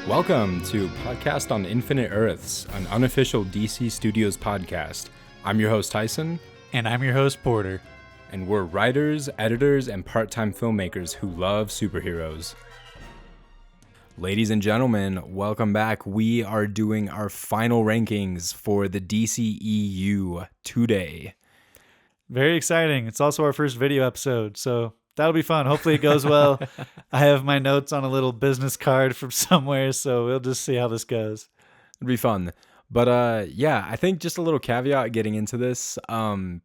Welcome to Podcast on Infinite Earths, an unofficial DC Studios podcast. I'm your host, Tyson. And I'm your host, Porter. And we're writers, editors, and part-time filmmakers who love superheroes. Ladies and gentlemen, welcome back. We are doing our final rankings for the DCEU today. Very exciting. It's also our first video episode, so that'll be fun. Hopefully it goes well. I have my notes on a little business card from somewhere, so we'll just see how this goes. It'll be fun. But yeah, I think just a little caveat getting into this. There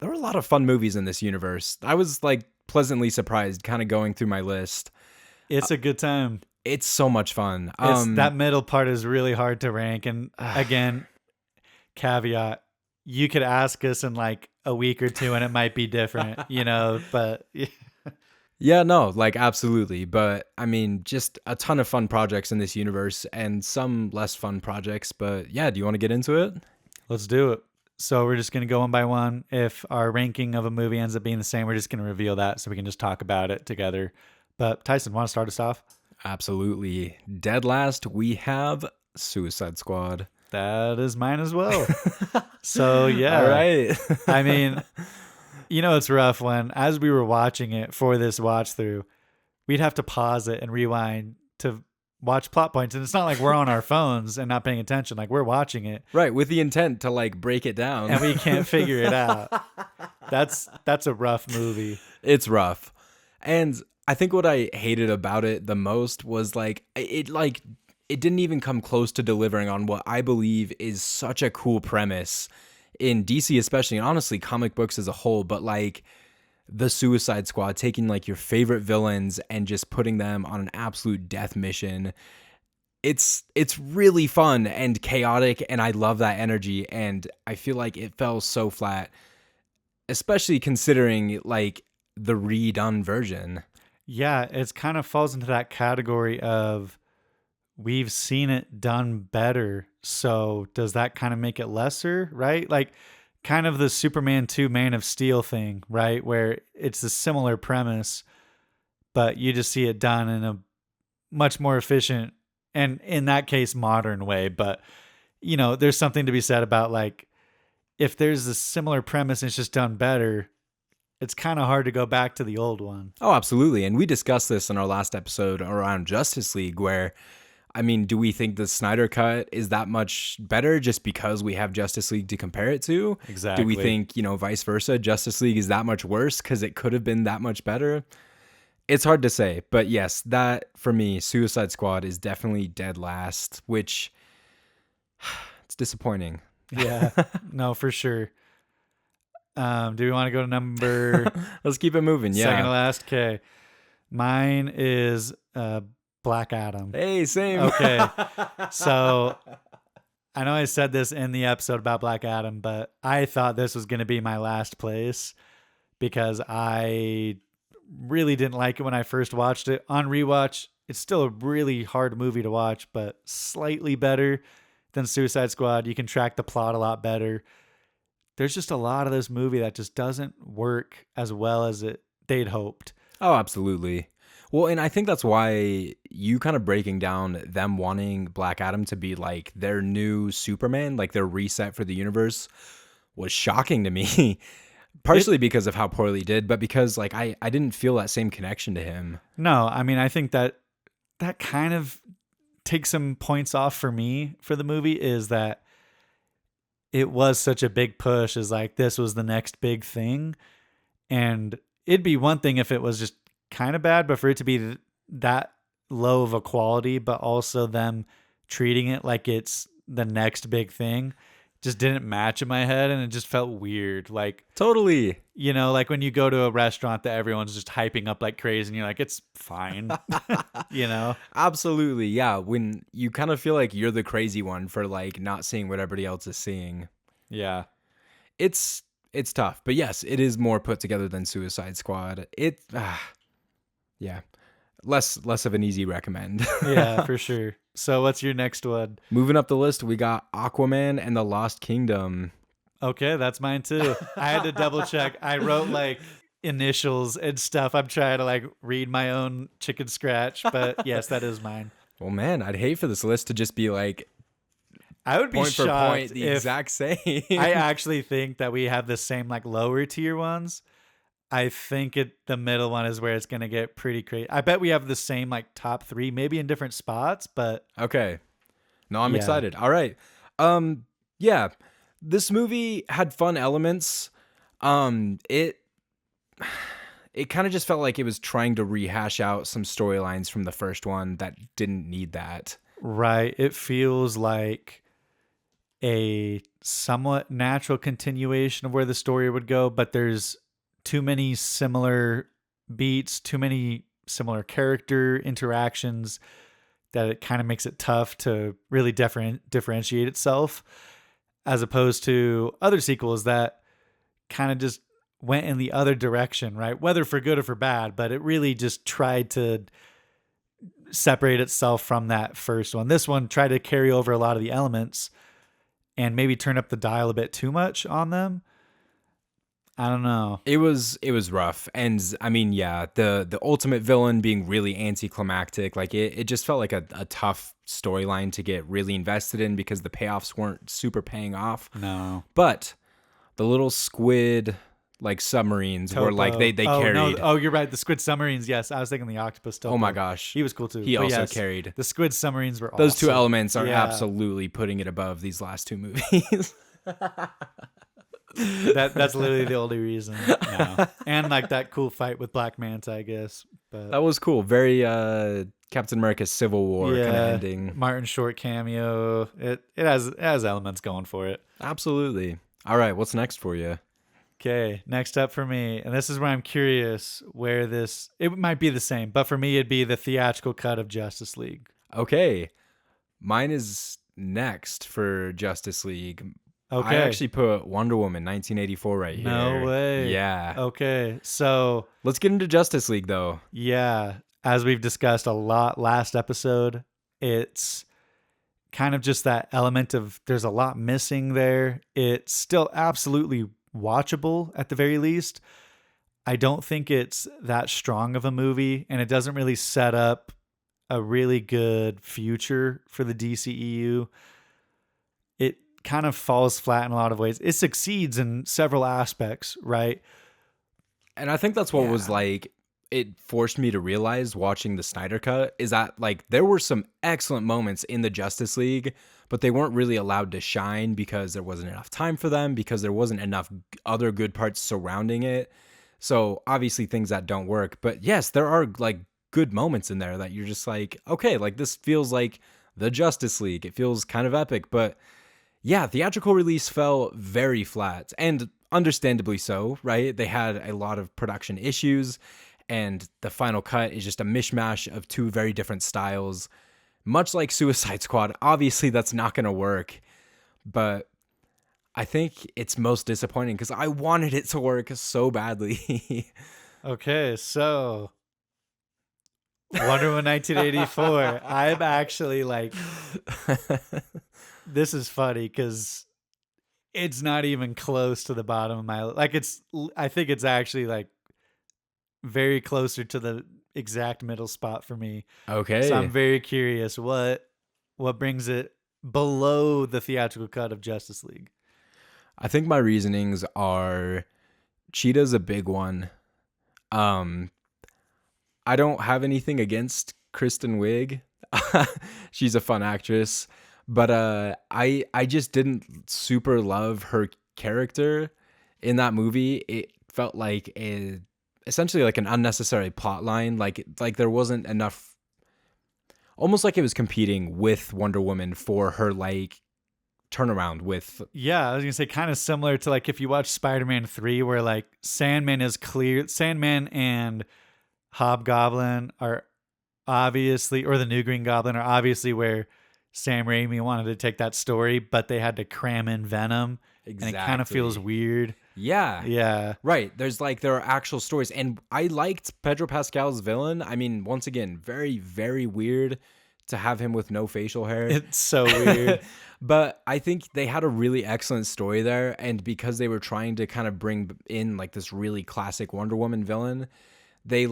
were a lot of fun movies in this universe. I was pleasantly surprised kind of going through my list. It's a good time. It's so much fun. That middle part is really hard to rank. And again, caveat, you could ask us in a week or two and it might be different, but yeah, no, absolutely. But I mean, just a ton of fun projects in this universe and some less fun projects. But yeah, do you want to get into it? Let's do it. So we're just going to go one by one. If our ranking of a movie ends up being the same, we're just going to reveal that so we can just talk about it together. But Tyson, want to start us off? Absolutely. Dead last, we have Suicide Squad. That is mine as well. So, yeah. All right. I mean, it's rough when, as we were watching it for this watch through, we'd have to pause it and rewind to watch plot points. And it's not like we're on our phones and not paying attention. We're watching it. Right. With the intent to break it down. And we can't figure it out. That's a rough movie. It's rough. And I think what I hated about it the most was it didn't even come close to delivering on what I believe is such a cool premise in DC, especially, and honestly comic books as a whole, but the Suicide Squad, taking your favorite villains and just putting them on an absolute death mission. It's really fun and chaotic, and I love that energy, and I feel like it fell so flat, especially considering the redone version. Yeah, it kind of falls into that category of we've seen it done better. So does that kind of make it lesser, right? Kind of the Superman 2 Man of Steel thing, right? Where it's a similar premise, but you just see it done in a much more efficient and, in that case, modern way. But, there's something to be said about if there's a similar premise and it's just done better, it's kind of hard to go back to the old one. Oh, absolutely. And we discussed this in our last episode around Justice League where, I mean, do we think the Snyder Cut is that much better just because we have Justice League to compare it to? Exactly. Do we think, vice versa, Justice League is that much worse because it could have been that much better? It's hard to say. But yes, that, for me, Suicide Squad is definitely dead last, which it's disappointing. Yeah, no, for sure. Do we want to go to number... Let's keep it moving, yeah. Second to last, okay. Mine is Black Adam. Hey, same. Okay, so I know I said this in the episode about Black Adam, but I thought this was going to be my last place because I really didn't like it when I first watched it. On rewatch, it's still a really hard movie to watch, but slightly better than Suicide Squad. You can track the plot a lot better. There's just a lot of this movie that just doesn't work as well as they'd hoped. Oh, absolutely. Well, and I think that's why you kind of breaking down them wanting Black Adam to be their new Superman, their reset for the universe, was shocking to me. Partially because of how poorly he did, but because I didn't feel that same connection to him. No, I mean, I think that kind of takes some points off for me for the movie is that it was such a big push as this was the next big thing. And it'd be one thing if it was just kind of bad, but for it to be that low of a quality, but also them treating it like it's the next big thing just didn't match in my head. And it just felt weird. Totally. When you go to a restaurant that everyone's just hyping up like crazy and you're it's fine, Absolutely. Yeah. When you kind of feel like you're the crazy one for not seeing what everybody else is seeing. Yeah. It's tough, but yes, it is more put together than Suicide Squad. Yeah. Less of an easy recommend. Yeah, for sure. So what's your next one? Moving up the list, we got Aquaman and the Lost Kingdom. Okay, that's mine too. I had to double check. I wrote initials and stuff. I'm trying to read my own chicken scratch, but yes, that is mine. Well, man, I'd hate for this list to just be like I would be point for point shocked the if exact same. I actually think that we have the same like lower tier ones. I think the middle one is where it's gonna get pretty crazy. I bet we have the same like top three, maybe in different spots, but Okay. No, I'm yeah. excited. All right. Yeah. This movie had fun elements. It kind of just felt like it was trying to rehash out some storylines from the first one that didn't need that. Right. It feels like a somewhat natural continuation of where the story would go, but there's too many similar beats, too many similar character interactions that it kind of makes it tough to really differentiate itself, as opposed to other sequels that kind of just went in the other direction, right? Whether for good or for bad, but it really just tried to separate itself from that first one. This one tried to carry over a lot of the elements and maybe turn up the dial a bit too much on them. I don't know. It was rough. And I mean, yeah, the ultimate villain being really anticlimactic, like it just felt like a tough storyline to get really invested in because the payoffs weren't super paying off. No. But the little squid like submarines were like Topo. they Oh, no. carried. Oh, you're right. The squid submarines. Yes. I was thinking the octopus Topo. Oh my gosh. He was cool too. He But also yes, carried. the squid submarines were Those two awesome. elements are Yeah. absolutely putting it above these last two movies. That's literally the only reason. No. And like that cool fight with Black Manta, I guess. But That was cool. Very Captain America's Civil War kind of ending. Martin Short cameo. It has elements going for it. Absolutely. All right, what's next for you? Okay, next up for me, and this is where I'm curious where it might be the same, but for me it'd be the theatrical cut of Justice League. Okay. Mine is next for Justice League. Okay. I actually put Wonder Woman 1984 right here. No way. Yeah. Okay, so Let's get into Justice League though. yeah, as we've discussed a lot last episode, it's kind of just that element of there's a lot missing there. It's still absolutely watchable at the very least. I don't think it's that strong of a movie, and it doesn't really set up a really good future for the DCEU. It kind of falls flat in a lot of ways. It succeeds in several aspects, right? And I think that's what was Yeah. like it forced me to realize watching the Snyder Cut is that like there were some excellent moments in the Justice League, but they weren't really allowed to shine because there wasn't enough time for them, because there wasn't enough other good parts surrounding it. So obviously things that don't work. But yes, there are like good moments in there that you're just like, okay, like this feels like the Justice League. It feels kind of epic, but yeah, theatrical release fell very flat, and understandably so, right? They had a lot of production issues, and the final cut is just a mishmash of two very different styles. Much like Suicide Squad, obviously that's not going to work, but I think it's most disappointing because I wanted it to work so badly. Okay, so Wonder Woman 1984. I'm actually like, this is funny because it's not even close to the bottom of my like. I think it's actually like very closer to the exact middle spot for me. Okay. So I'm very curious what brings it below the theatrical cut of Justice League. I think my reasonings are Cheetah's a big one. I don't have anything against Kristen Wiig. She's a fun actress, but I just didn't super love her character in that movie. It felt like essentially like an unnecessary plot line. Like there wasn't enough, almost like it was competing with Wonder Woman for her like turnaround with. Yeah, I was gonna say kind of similar to like if you watch Spider-Man 3 where like Sandman and Hobgoblin are obviously, or the New Green Goblin are obviously where Sam Raimi wanted to take that story, but they had to cram in Venom. Exactly. And it kind of feels weird. Yeah. Yeah. Right. There are actual stories. And I liked Pedro Pascal's villain. I mean, once again, very, very weird to have him with no facial hair. It's so weird. But I think they had a really excellent story there. And because they were trying to kind of bring in like this really classic Wonder Woman villain, they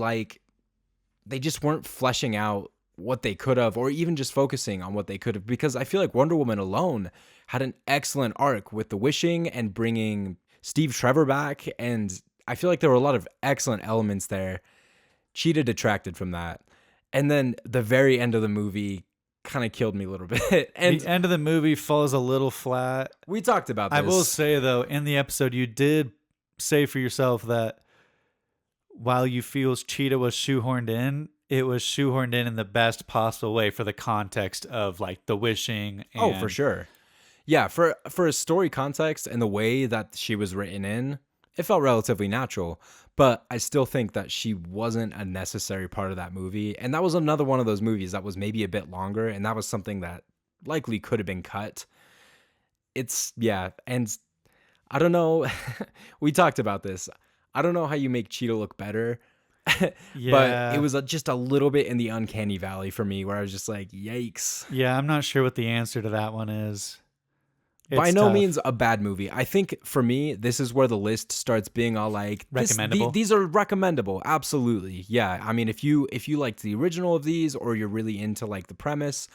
just weren't fleshing out what they could have, or even just focusing on what they could have, because I feel like Wonder Woman alone had an excellent arc with the wishing and bringing Steve Trevor back. And I feel like there were a lot of excellent elements there. Cheetah detracted from that. And then the very end of the movie kind of killed me a little bit. And The end of the movie falls a little flat. we talked about this. I will say, though, in the episode, you did say for yourself that while you feel Cheetah was shoehorned in, it was shoehorned in the best possible way for the context of like the wishing. And Oh, for sure. Yeah, for a story context and the way that she was written in, it felt relatively natural. But I still think that she wasn't a necessary part of that movie. And that was another one of those movies that was maybe a bit longer, and that was something that likely could have been cut. Yeah, and I don't know. We talked about this. I don't know how you make Cheetah look better. But Yeah. it was just a little bit in the uncanny valley for me, where I was just like, yikes. Yeah, I'm not sure what the answer to that one is. By It's no tough. means a bad movie. I think for me, this is where the list starts being all like Recommendable? These are recommendable. Absolutely. Yeah. I mean, if you liked the original of these, or you're really into like the premise,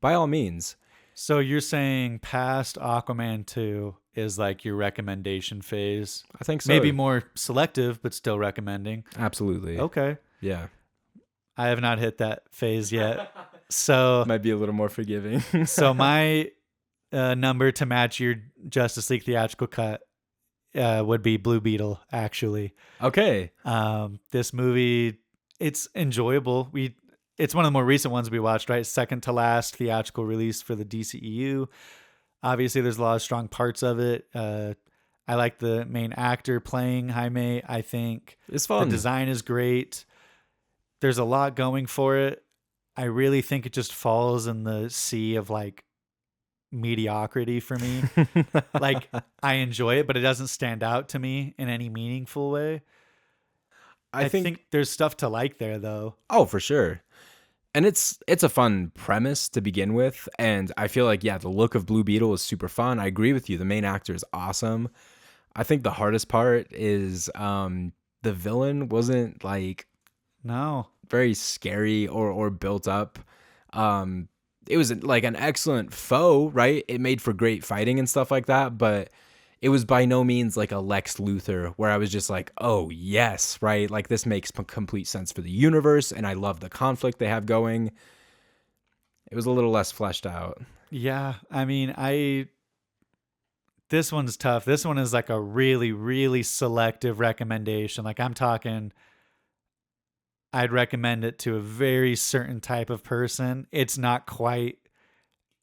by all means. So you're saying past Aquaman 2 is like your recommendation phase? I think so. Maybe more selective, but still recommending. Absolutely. Okay. Yeah. I have not hit that phase yet. So Might be a little more forgiving. so my number to match your Justice League theatrical cut would be Blue Beetle, actually. Okay. This movie, it's enjoyable. It's one of the more recent ones we watched, right? Second to last theatrical release for the DCEU. Obviously, there's a lot of strong parts of it. I like the main actor playing Jaime. I think It's the fun. design is great. There's a lot going for it. I really think it just falls in the sea of like mediocrity for me. Like, I enjoy it, but it doesn't stand out to me in any meaningful way. I think there's stuff to like there, though. Oh, for sure. And it's a fun premise to begin with, and I feel like, yeah, the look of Blue Beetle is super fun. I agree with you. The main actor is awesome. I think the hardest part is the villain wasn't like No. very scary or built up. It was like an excellent foe, right? It made for great fighting and stuff like that, but it was by no means like a Lex Luthor where I was just like, oh, yes, right? Like, this makes complete sense for the universe, and I love the conflict they have going. It was a little less fleshed out. Yeah. I mean, this one's tough. This one is like a really, really selective recommendation. Like, I'm talking, I'd recommend it to a very certain type of person. It's not quite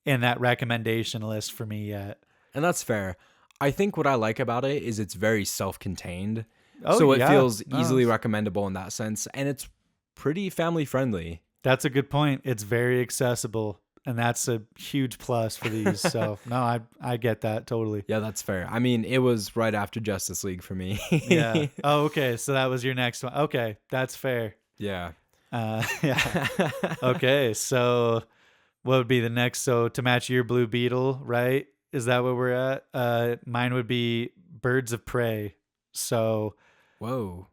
in that recommendation list for me yet. And that's fair. I think what I like about it is it's very self-contained. Oh, So it yeah. feels No, easily recommendable in that sense, and it's pretty family friendly. That's a good point. It's very accessible, and that's a huge plus for these. So, no, I get that totally. Yeah, that's fair. I mean, it was right after Justice League for me. Yeah. Oh, okay. So that was your next one. Okay, that's fair. Yeah. Yeah. Okay. So what would be the next? So to match your Blue Beetle, right? Is that where we're at? Mine would be Birds of Prey. So Whoa.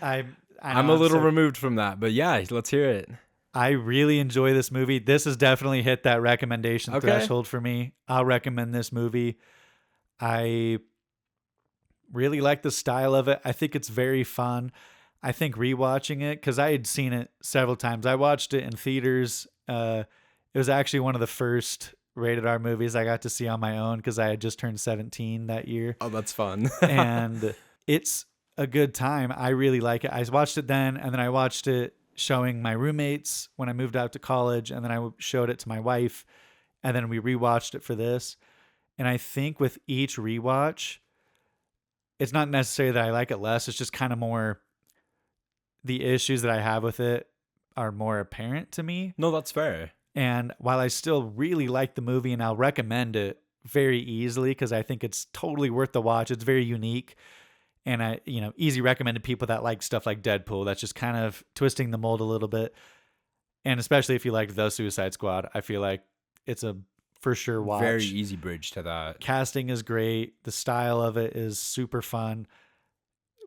I I'm know a little so- removed from that, but yeah, let's hear it. I really enjoy this movie. This has definitely hit that recommendation Okay. threshold for me. I'll recommend this movie. I really like the style of it. I think it's very fun. I think rewatching it, because I had seen it several times. I watched it in theaters. It was actually one of the first rated R movies I got to see on my own because I had just turned 17 that year. Oh, that's fun. And it's a good time. I really like it. I watched it then, and then I watched it showing my roommates when I moved out to college, and then I showed it to my wife, and then we rewatched it for this. And I think with each rewatch, it's not necessarily that I like it less. It's just kind of more the issues that I have with it are more apparent to me. No, that's fair. And while I still really like the movie and I'll recommend it very easily because I think it's totally worth the watch, it's very unique. And I, easy recommend to people that like stuff like Deadpool. That's just kind of twisting the mold a little bit. And especially if you liked The Suicide Squad, I feel like it's a for sure watch. Very easy bridge to that. Casting is great. The style of it is super fun.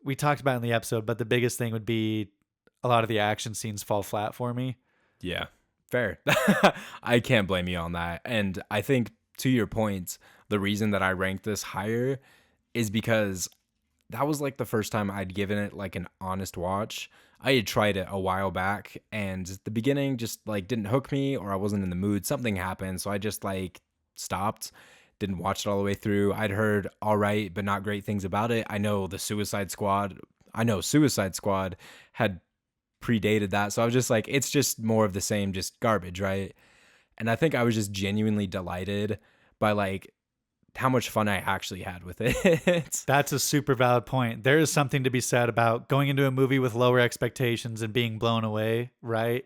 We talked about it in the episode, but the biggest thing would be a lot of the action scenes fall flat for me. Yeah, fair. I can't blame you on that. And I think to your point, the reason that I ranked this higher is because that was like the first time I'd given it like an honest watch. I had tried it a while back and the beginning just like didn't hook me or I wasn't in the mood. Something happened. So I just like stopped, didn't watch it all the way through. I'd heard all right, but not great things about it. I know Suicide Squad had predated that. So I was just like, it's just more of the same, just garbage, right? And I think I was just genuinely delighted by like how much fun I actually had with it. That's a super valid point. There is something to be said about going into a movie with lower expectations and being blown away, right?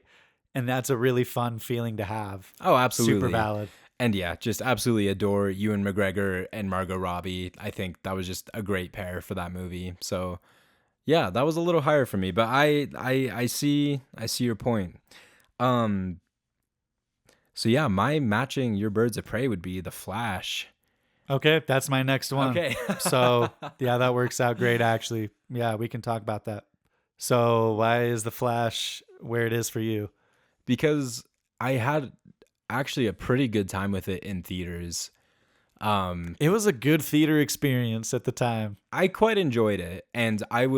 And that's a really fun feeling to have. Oh, Super absolutely. valid. And yeah, just absolutely adore Ewan McGregor and Margot Robbie. I think that was just a great pair for that movie. So yeah, that was a little higher for me, but I see your point. Um, so yeah, my matching your Birds of Prey would be The Flash. Okay, that's my next one. Okay. So, yeah, that works out great, actually. Yeah, we can talk about that. So, why is The Flash where it is for you? Because I had actually a pretty good time with it in theaters. It was a good theater experience at the time. I quite enjoyed it, and I'm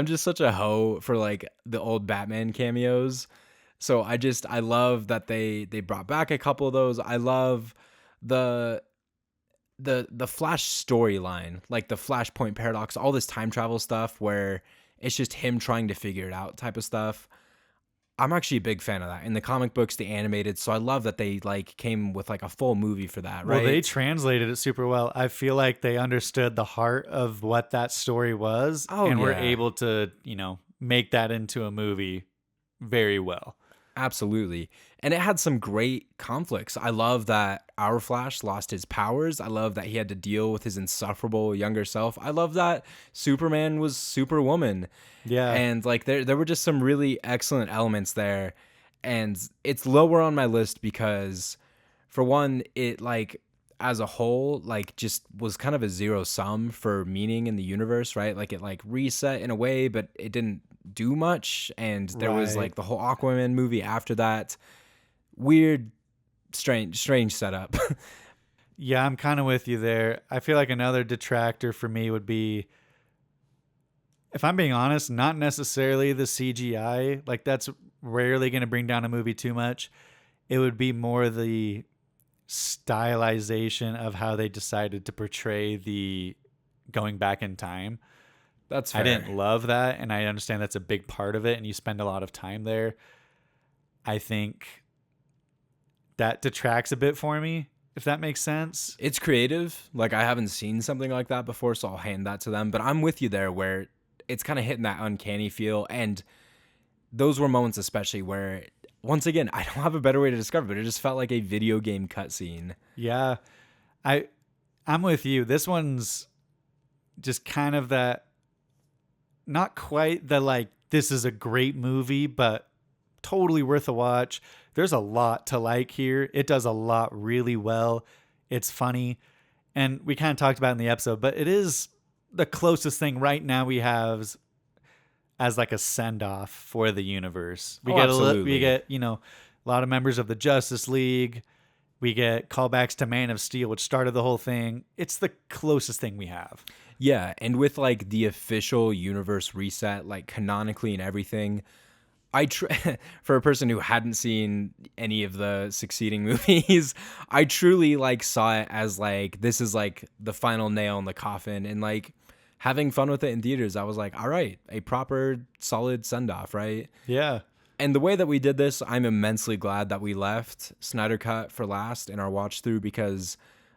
just such a hoe for like the old Batman cameos. So I love that they brought back a couple of those. I love the the Flash storyline, like the Flashpoint paradox, all this time travel stuff where it's just him trying to figure it out type of stuff. I'm actually a big fan of that. In the comic books, the animated, so I love that they like came with like a full movie for that, Well, they right? translated it super well. I feel like they understood the heart of what that story was Oh and were yeah. able to, make that into a movie very well. Absolutely. And it had some great conflicts. I love that our Flash lost his powers. I love that he had to deal with his insufferable younger self. I love that Superman was Superwoman. Yeah. And like there were just some really excellent elements there. And it's lower on my list because for one, it like as a whole like just was kind of a zero sum for meaning in the universe, right? Like it like reset in a way, but it didn't do much, and there was Right. like the whole Aquaman movie after that. Weird, strange setup. Yeah, I'm kind of with you there. I feel like another detractor for me would be, if I'm being honest, not necessarily the CGI. Like, that's rarely going to bring down a movie too much. It would be more the stylization of how they decided to portray the going back in time. That's I fair. didn't love that, and I understand that's a big part of it, and you spend a lot of time there. I think that detracts a bit for me, if that makes sense. It's creative. Like I haven't seen something like that before, so I'll hand that to them. But I'm with you there where it's kind of hitting that uncanny feel, and those were moments especially where once again, I don't have a better way to describe it, but it just felt like a video game cutscene. Yeah, I I'm with you. This one's just kind of that, not quite the like this is a great movie, but totally worth a watch. There's a lot to like here. It does a lot really well. It's funny. And we kind of talked about it in the episode, but it is the closest thing right now we have as like a send off for the universe. We Oh, get we absolutely. get, a lot of members of the Justice League. We get callbacks to Man of Steel, which started the whole thing. It's the closest thing we have. Yeah, and with like the official universe reset, like canonically and everything, for a person who hadn't seen any of the succeeding movies, I truly like saw it as like this is like the final nail in the coffin, and like having fun with it in theaters. I was like, all right, a proper solid send off, right? Yeah. And the way that we did this, I'm immensely glad that we left Snyder Cut for last in our watch through because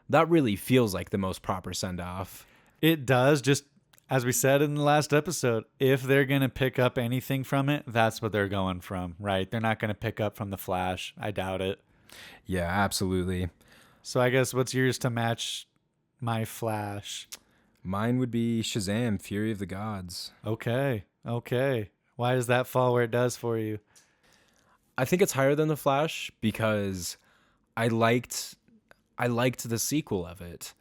that really feels like the most proper send off. It does. Just as we said in the last episode, if they're going to pick up anything from it, that's what they're going from, right? They're not going to pick up from The Flash. I doubt it. Yeah, absolutely. So I guess what's yours to match my Flash? Mine would be Shazam, Fury of the Gods. Okay. Okay. Why does that fall where it does for you? I think it's higher than The Flash because I liked I liked the sequel of it.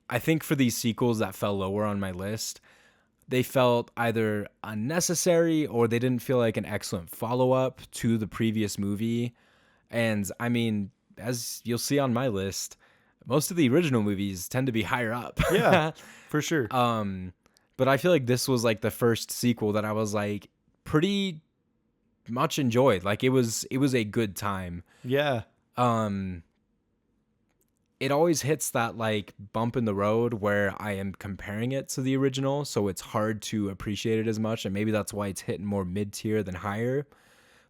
I think for these sequels that fell lower on my list, they felt either unnecessary or they didn't feel like an excellent follow-up to the previous movie. And I mean, as you'll see on my list, most of the original movies tend to be higher up. Yeah, for sure. But I feel like this was like the first sequel that I was like pretty much enjoyed. Like it was a good time. Yeah. Um it always hits that like bump in the road where I am comparing it to the original, so it's hard to appreciate it as much, and maybe that's why it's hitting more mid-tier than higher.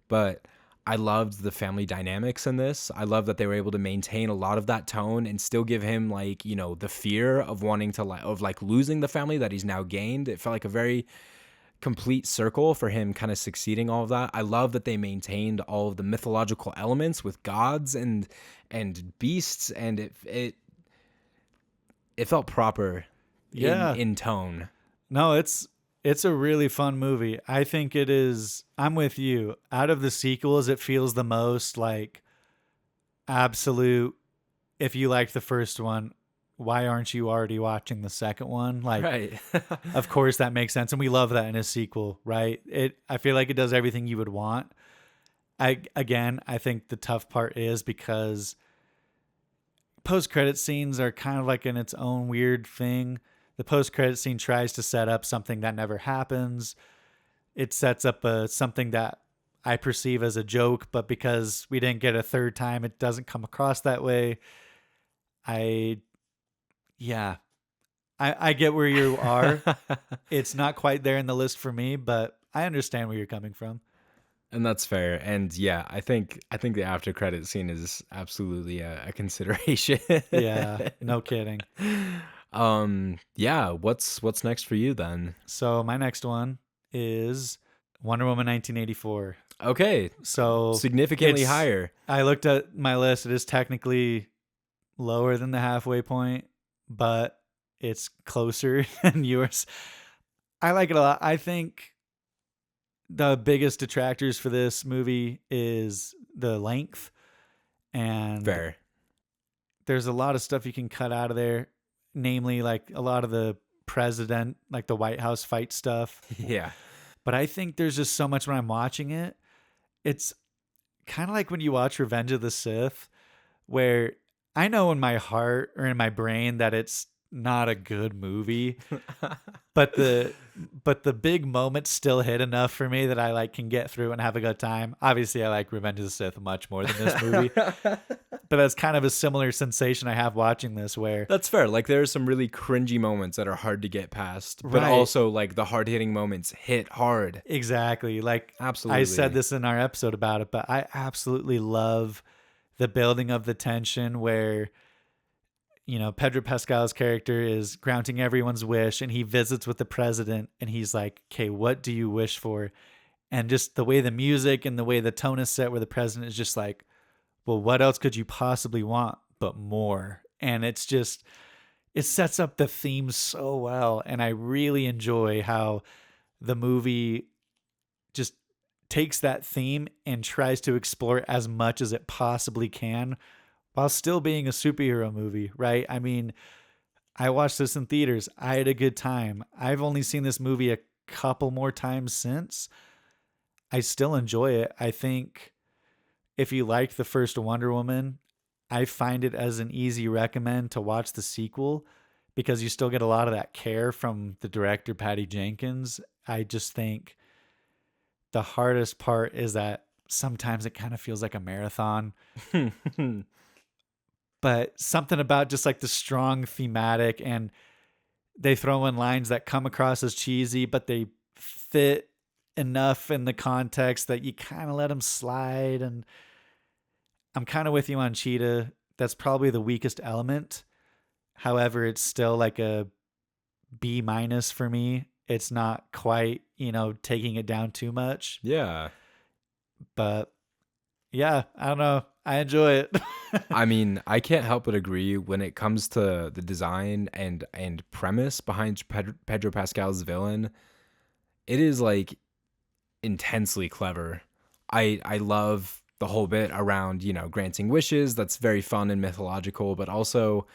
But I loved the family dynamics in this. I love that they were able to maintain a lot of that tone and still give him like, the fear of wanting to of like losing the family that he's now gained. It felt like a very complete circle for him kind of succeeding all of that. I love that they maintained all of the mythological elements with gods and beasts, and it felt proper Yeah. in tone. No, it's a really fun movie. I think it is. I'm with you. Out of the sequels, it feels the most like absolute. If you liked the first one, why aren't you already watching the second one? Like, Right. of course that makes sense, and we love that in a sequel, right? I feel like it does everything you would want. I think the tough part is because post-credit scenes are kind of like in its own weird thing. The post-credit scene tries to set up something that never happens. It sets up something that I perceive as a joke, but because we didn't get a third time, it doesn't come across that way. I yeah, I get where you are. It's not quite there in the list for me, but I understand where you're coming from. And that's fair. And yeah, I think the after credit scene is absolutely a consideration. Yeah, no kidding. Yeah, what's next for you then? So my next one is Wonder Woman 1984. Okay, So significantly it's- higher. I looked at my list. It is technically lower than the halfway point, but it's closer than yours. I like it a lot. I think the biggest detractors for this movie is the length, and Fair. there's a lot of stuff you can cut out of there, namely like a lot of the president, like the White House fight stuff. Yeah. But I think there's just so much when I'm watching it. It's kind of like when you watch Revenge of the Sith, where I know in my heart or in my brain that it's not a good movie, but the big moments still hit enough for me that I like can get through and have a good time. Obviously, I like Revenge of the Sith much more than this movie, but that's kind of a similar sensation I have watching this, where That's fair. Like there are some really cringy moments that are hard to get past, but Right. also like the hard-hitting moments hit hard. exactly like Absolutely. I said this in our episode about it, but I absolutely love the building of the tension where Pedro Pascal's character is granting everyone's wish, and he visits with the president, and he's like, okay, what do you wish for? And just the way the music and the way the tone is set, where the president is just like, well, what else could you possibly want but more? And it sets up the theme so well. And I really enjoy how the movie just takes that theme and tries to explore as much as it possibly can while still being a superhero movie, right? I mean, I watched this in theaters. I had a good time. I've only seen this movie a couple more times since. I still enjoy it. I think if you liked the first Wonder Woman, I find it as an easy recommend to watch the sequel because you still get a lot of that care from the director, Patty Jenkins. I just think the hardest part is that sometimes it kind of feels like a marathon. But something about just like the strong thematic, and they throw in lines that come across as cheesy, but they fit enough in the context that you kind of let them slide. And I'm kind of with you on Cheetah. That's probably the weakest element. However, it's still like a B minus for me. It's not quite, taking it down too much. Yeah. But yeah, I don't know. I enjoy it. I mean, I can't help but agree when it comes to the design and premise behind Pedro Pascal's villain. It is like intensely clever. I love the whole bit around, granting wishes. That's very fun and mythological, but also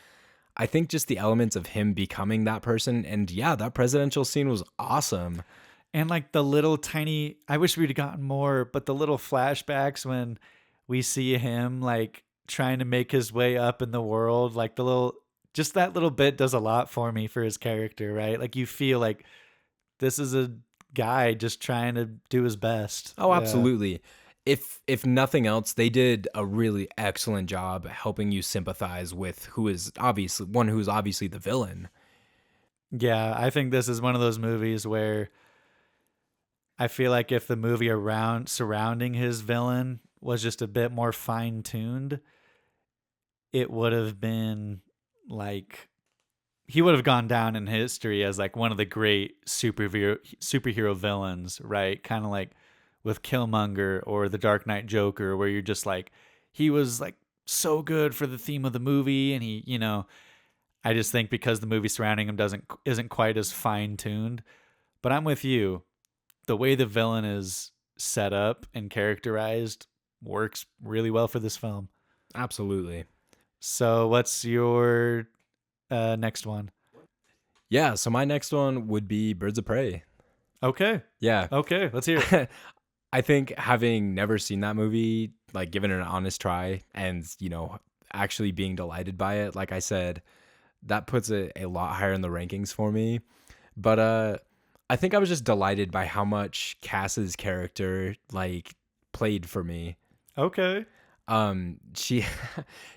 I think just the elements of him becoming that person, and yeah, that presidential scene was awesome. And like the little tiny, I wish we'd gotten more, but the little flashbacks when we see him like trying to make his way up in the world, like the little, just that little bit does a lot for me for his character, right? Like you feel like this is a guy just trying to do his best. Oh, Yeah. absolutely. If nothing else, they did a really excellent job helping you sympathize with who is obviously the villain. Yeah. I think this is one of those movies where I feel like if the movie around surrounding his villain was just a bit more fine tuned, it would have been like he would have gone down in history as like one of the great superhero villains, right? Kind of like with Killmonger or the Dark Knight Joker, where you're just like he was like so good for the theme of the movie, and he, I just think because the movie surrounding him doesn't isn't quite as fine tuned. But I'm with you. The way the villain is set up and characterized works really well for this film. Absolutely. So, what's your next one? Yeah, so my next one would be Birds of Prey. Okay. Yeah. Okay. Let's hear it. I think having never seen that movie, like given it an honest try and, actually being delighted by it, like I said, that puts it a lot higher in the rankings for me. But I think I was just delighted by how much Cass's character like played for me. Okay. She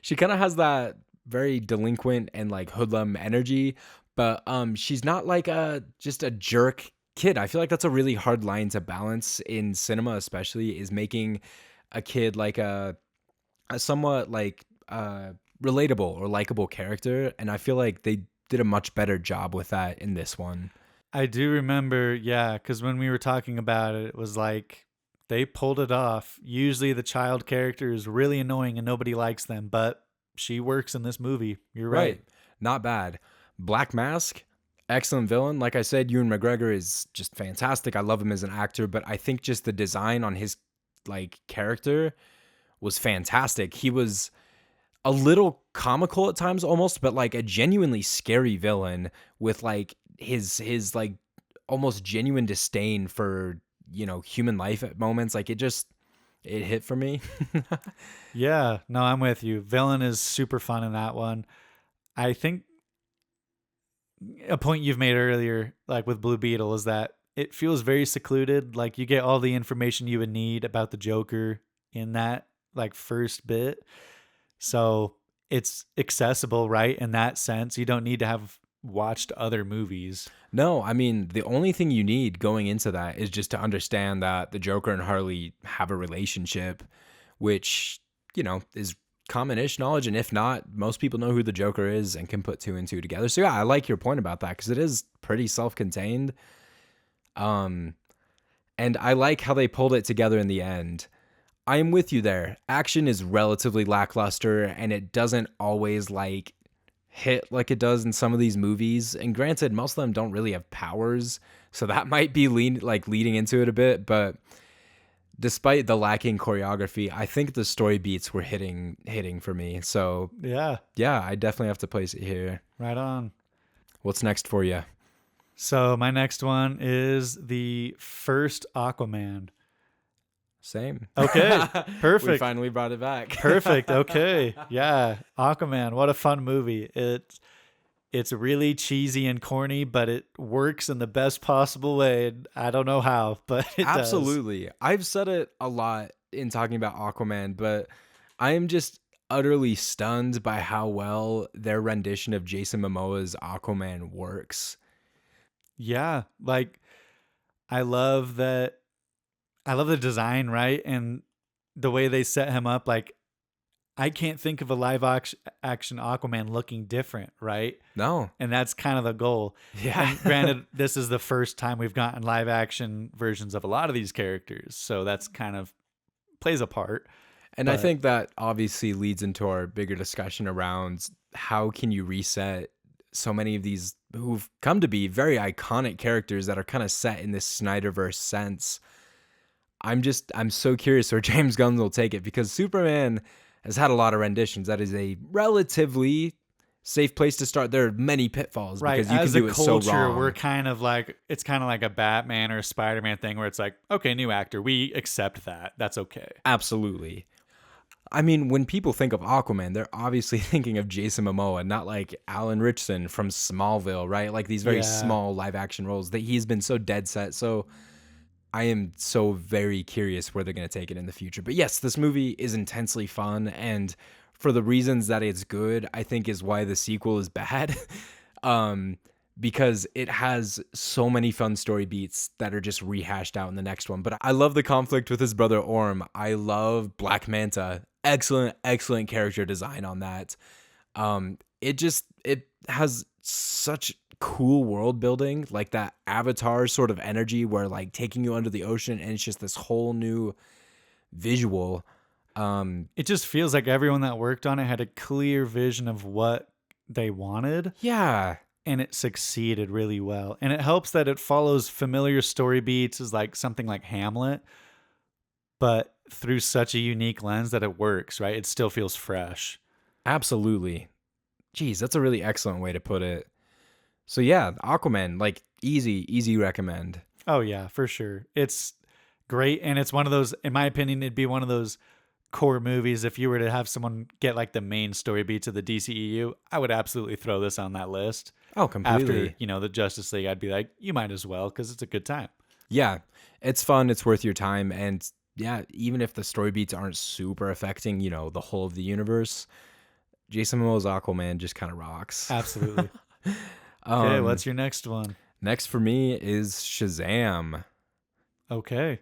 she kind of has that very delinquent and like hoodlum energy, but she's not like a just a jerk kid. I feel like that's a really hard line to balance in cinema, especially is making a kid like a somewhat like relatable or likable character, and I feel like they did a much better job with that in this one. I do remember, yeah, because when we were talking about it, it was like they pulled it off. Usually the child character is really annoying and nobody likes them, but she works in this movie. You're right. Right. Not bad. Black Mask, excellent villain. Like I said, Ewan McGregor is just fantastic. I love him as an actor, but I think just the design on his like character was fantastic. He was a little comical at times almost, but like a genuinely scary villain with like his like almost genuine disdain for, human life at moments. Like it hit for me. Yeah, no, I'm with you. Villain is super fun in that one. I think a point you've made earlier, like with Blue Beetle, is that it feels very secluded. Like you get all the information you would need about the Joker in that like first bit. So it's accessible, right? In that sense, you don't need to have watched other movies. No, I mean, the only thing you need going into that is just to understand that the Joker and Harley have a relationship, which, is common-ish knowledge. And if not, most people know who the Joker is and can put two and two together. So yeah, I like your point about that because it is pretty self-contained. Um, and I like how they pulled it together in the end. I am with you there. Action is relatively lackluster and it doesn't always like hit like it does in some of these movies. And granted, most of them don't really have powers, so that might be leading into it a bit. But despite the lacking choreography, I think the story beats were hitting for me. So Yeah, yeah, I definitely have to place it here. right on. What's next for you? So my next one is the first Aquaman. Same. Okay, We perfect. finally brought it back. Perfect. Okay. Yeah. Aquaman, what a fun movie. It's really cheesy and corny, but it works in the best possible way. And I don't know how, but it does. Absolutely. I've said it a lot in talking about Aquaman, but I am just utterly stunned by how well their rendition of Jason Momoa's Aquaman works. Yeah. Like I love that I love the design, right? And the way they set him up, like I can't think of a action Aquaman looking different, right? No. And that's kind of the goal. Yeah. And granted, this is the first time we've gotten live action versions of a lot of these characters, so that's kind of plays a part. And I But think that obviously leads into our bigger discussion around how can you reset so many of these who've come to be very iconic characters that are kind of set in this Snyderverse sense. I'm so curious where James Gunn will take it because Superman has had a lot of renditions. That is a relatively safe place to start. There are many pitfalls Right. because you can As a do it so culture, we're wrong. kind of like, it's kind of like a Batman or a Spider-Man thing where it's like, okay, new actor, we accept that. That's okay. Absolutely. I mean, when people think of Aquaman, they're obviously thinking of Jason Momoa, not like Alan Richson from Smallville, right? Like these very Yeah. small live action roles that he's been so dead set. So I am so very curious where they're going to take it in the future. But yes, this movie is intensely fun. And for the reasons that it's good, I think is why the sequel is bad. um, because it has so many fun story beats that are just rehashed out in the next one. But I love the conflict with his brother Orm. I love Black Manta. Excellent, excellent character design on that. It has such cool world building, like that Avatar sort of energy where like taking you under the ocean and it's just this whole new visual. It just feels like everyone that worked on it had a clear vision of what they wanted, Yeah, and it succeeded really well. And it helps that it follows familiar story beats as like something like Hamlet, but through such a unique lens that it works, right? It still feels fresh. absolutely. Geez, that's a really excellent way to put it. So yeah, Aquaman, like easy recommend. Oh yeah, for sure. It's great, and it's one of those, in my opinion, it'd be one of those core movies. If you were to have someone get like the main story beats of the DCEU, I would absolutely throw this on that list. Oh, After, completely. the Justice League, I'd be like, you might as well, because it's a good time. Yeah, it's fun. It's worth your time. And yeah, even if the story beats aren't super affecting, the whole of the universe, Jason Momoa's Aquaman just kind of rocks. Absolutely. Okay, um, what's your next one? Next for me is Shazam. Okay,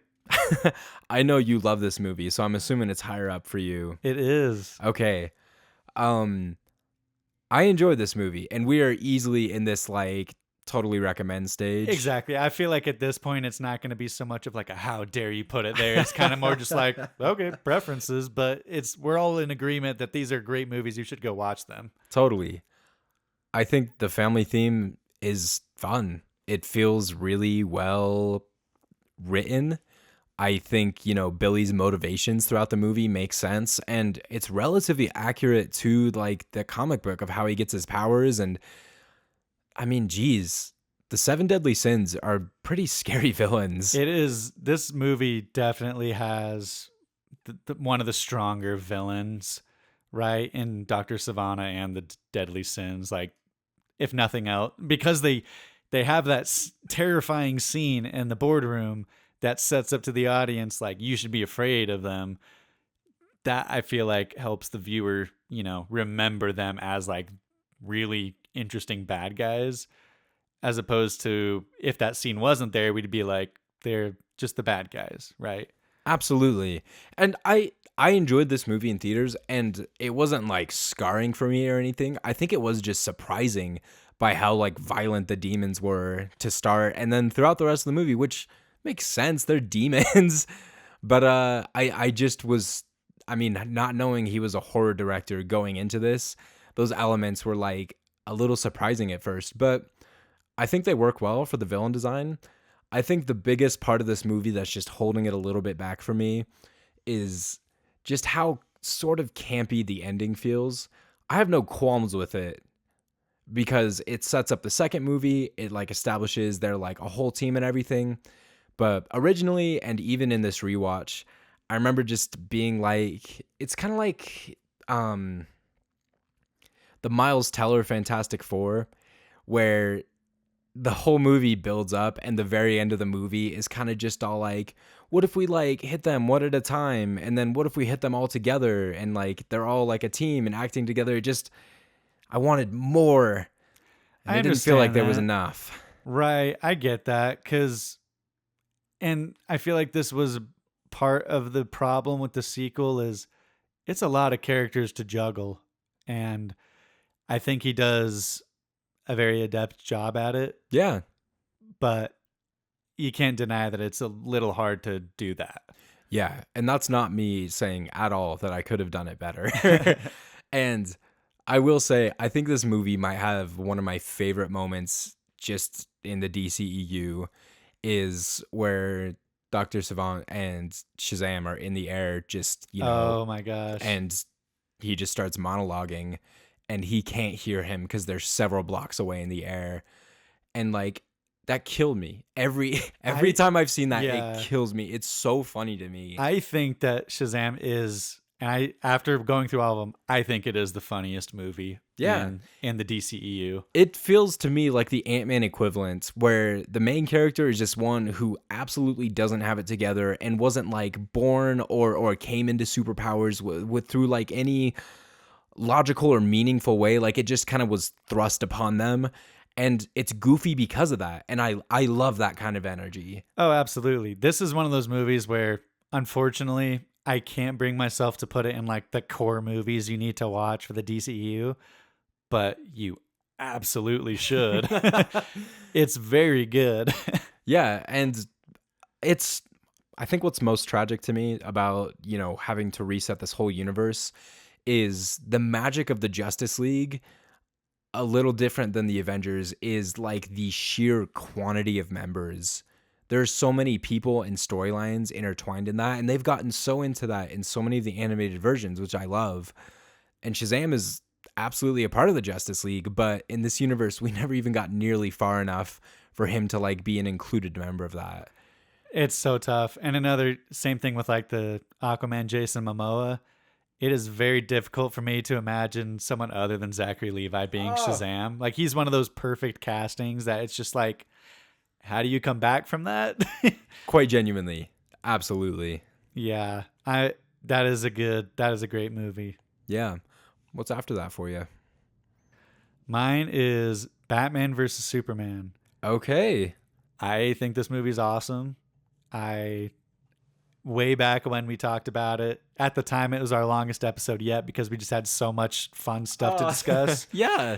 I know you love this movie, so I'm assuming it's higher up for you. it is. Okay. Um, I enjoyed this movie, and we are easily in this like totally recommend stage. Exactly. I feel like at this point, it's not going to be so much of like a how dare you put it there. It's kind of more just like, okay, preferences, but we're all in agreement that these are great movies. You should go watch them. Totally. I think the family theme is fun. It feels really well written. I think, Billy's motivations throughout the movie make sense, and it's relatively accurate to like the comic book of how he gets his powers. And I mean, geez, the seven deadly sins are pretty scary villains. It is. This movie definitely has one of the stronger villains, right? In Dr. Savannah and the Deadly Sins. Like, if nothing else, because they have that terrifying scene in the boardroom that sets up to the audience like you should be afraid of them. That I feel like helps the viewer, remember them as like really interesting bad guys, as opposed to if that scene wasn't there, we'd be like they're just the bad guys, right? Absolutely. And I enjoyed this movie in theaters, and it wasn't like scarring for me or anything. I think it was just surprising by how like violent the demons were to start, and then throughout the rest of the movie, which makes sense. They're demons. But I just was, I mean, not knowing he was a horror director going into this, those elements were like a little surprising at first, but I think they work well for the villain design. I think the biggest part of this movie that's just holding it a little bit back for me is just how sort of campy the ending feels. I have no qualms with it because it sets up the second movie. It like establishes they're like a whole team and everything. But originally, and even in this rewatch, I remember just being like, it's kind of like the Miles Teller Fantastic Four, where the whole movie builds up and the very end of the movie is kind of just all like, what if we like hit them one at a time? And then what if we hit them all together and like they're all like a team and acting together? I wanted more. And I it didn't feel like understand there was that. enough. Right. I get that and I feel like this was part of the problem with the sequel is it's a lot of characters to juggle, and I think he does a very adept job at it, Yeah. but you can't deny that it's a little hard to do that. Yeah, and that's not me saying at all that I could have done it better. And I will say, I think this movie might have one of my favorite moments just in the DCEU is where Dr. Savant and Shazam are in the air, just, Oh my gosh. and he just starts monologuing. and he can't hear him because they're several blocks away in the air. And like that killed me. Every I time I've seen that, it yeah, kills me. It's so funny to me. I think that Shazam is, and I after going through all of them, I think it is the funniest movie Yeah. in the DCEU. It feels to me like the Ant-Man equivalent, where the main character is just one who absolutely doesn't have it together and wasn't like born or came into superpowers with through like any logical or meaningful way. Like it just kind of was thrust upon them, and it's goofy because of that. And I love that kind of energy. Oh, absolutely. This is one of those movies where, unfortunately, I can't bring myself to put it in like the core movies you need to watch for the DCEU, but you absolutely should. It's very good. Yeah, and it's I think what's most tragic to me about, having to reset this whole universe is the magic of the Justice League, a little different than the Avengers, is like the sheer quantity of members. There's so many people and storylines intertwined in that, and they've gotten so into that in so many of the animated versions, which I love. And Shazam is absolutely a part of the Justice League, but in this universe, we never even got nearly far enough for him to like be an included member of that. It's so tough. And another same thing with like the Aquaman Jason Momoa. It is very difficult for me to imagine someone other than Zachary Levi being Shazam. Like he's one of those perfect castings that it's just like, how do you come back from that? Quite genuinely. Absolutely. Yeah. That is a great movie. Yeah. What's after that for you? Mine is Batman versus Superman. Okay. I think this movie's awesome. I way back when we talked about it. At the time, it was our longest episode yet because we just had so much fun stuff to discuss. Yeah.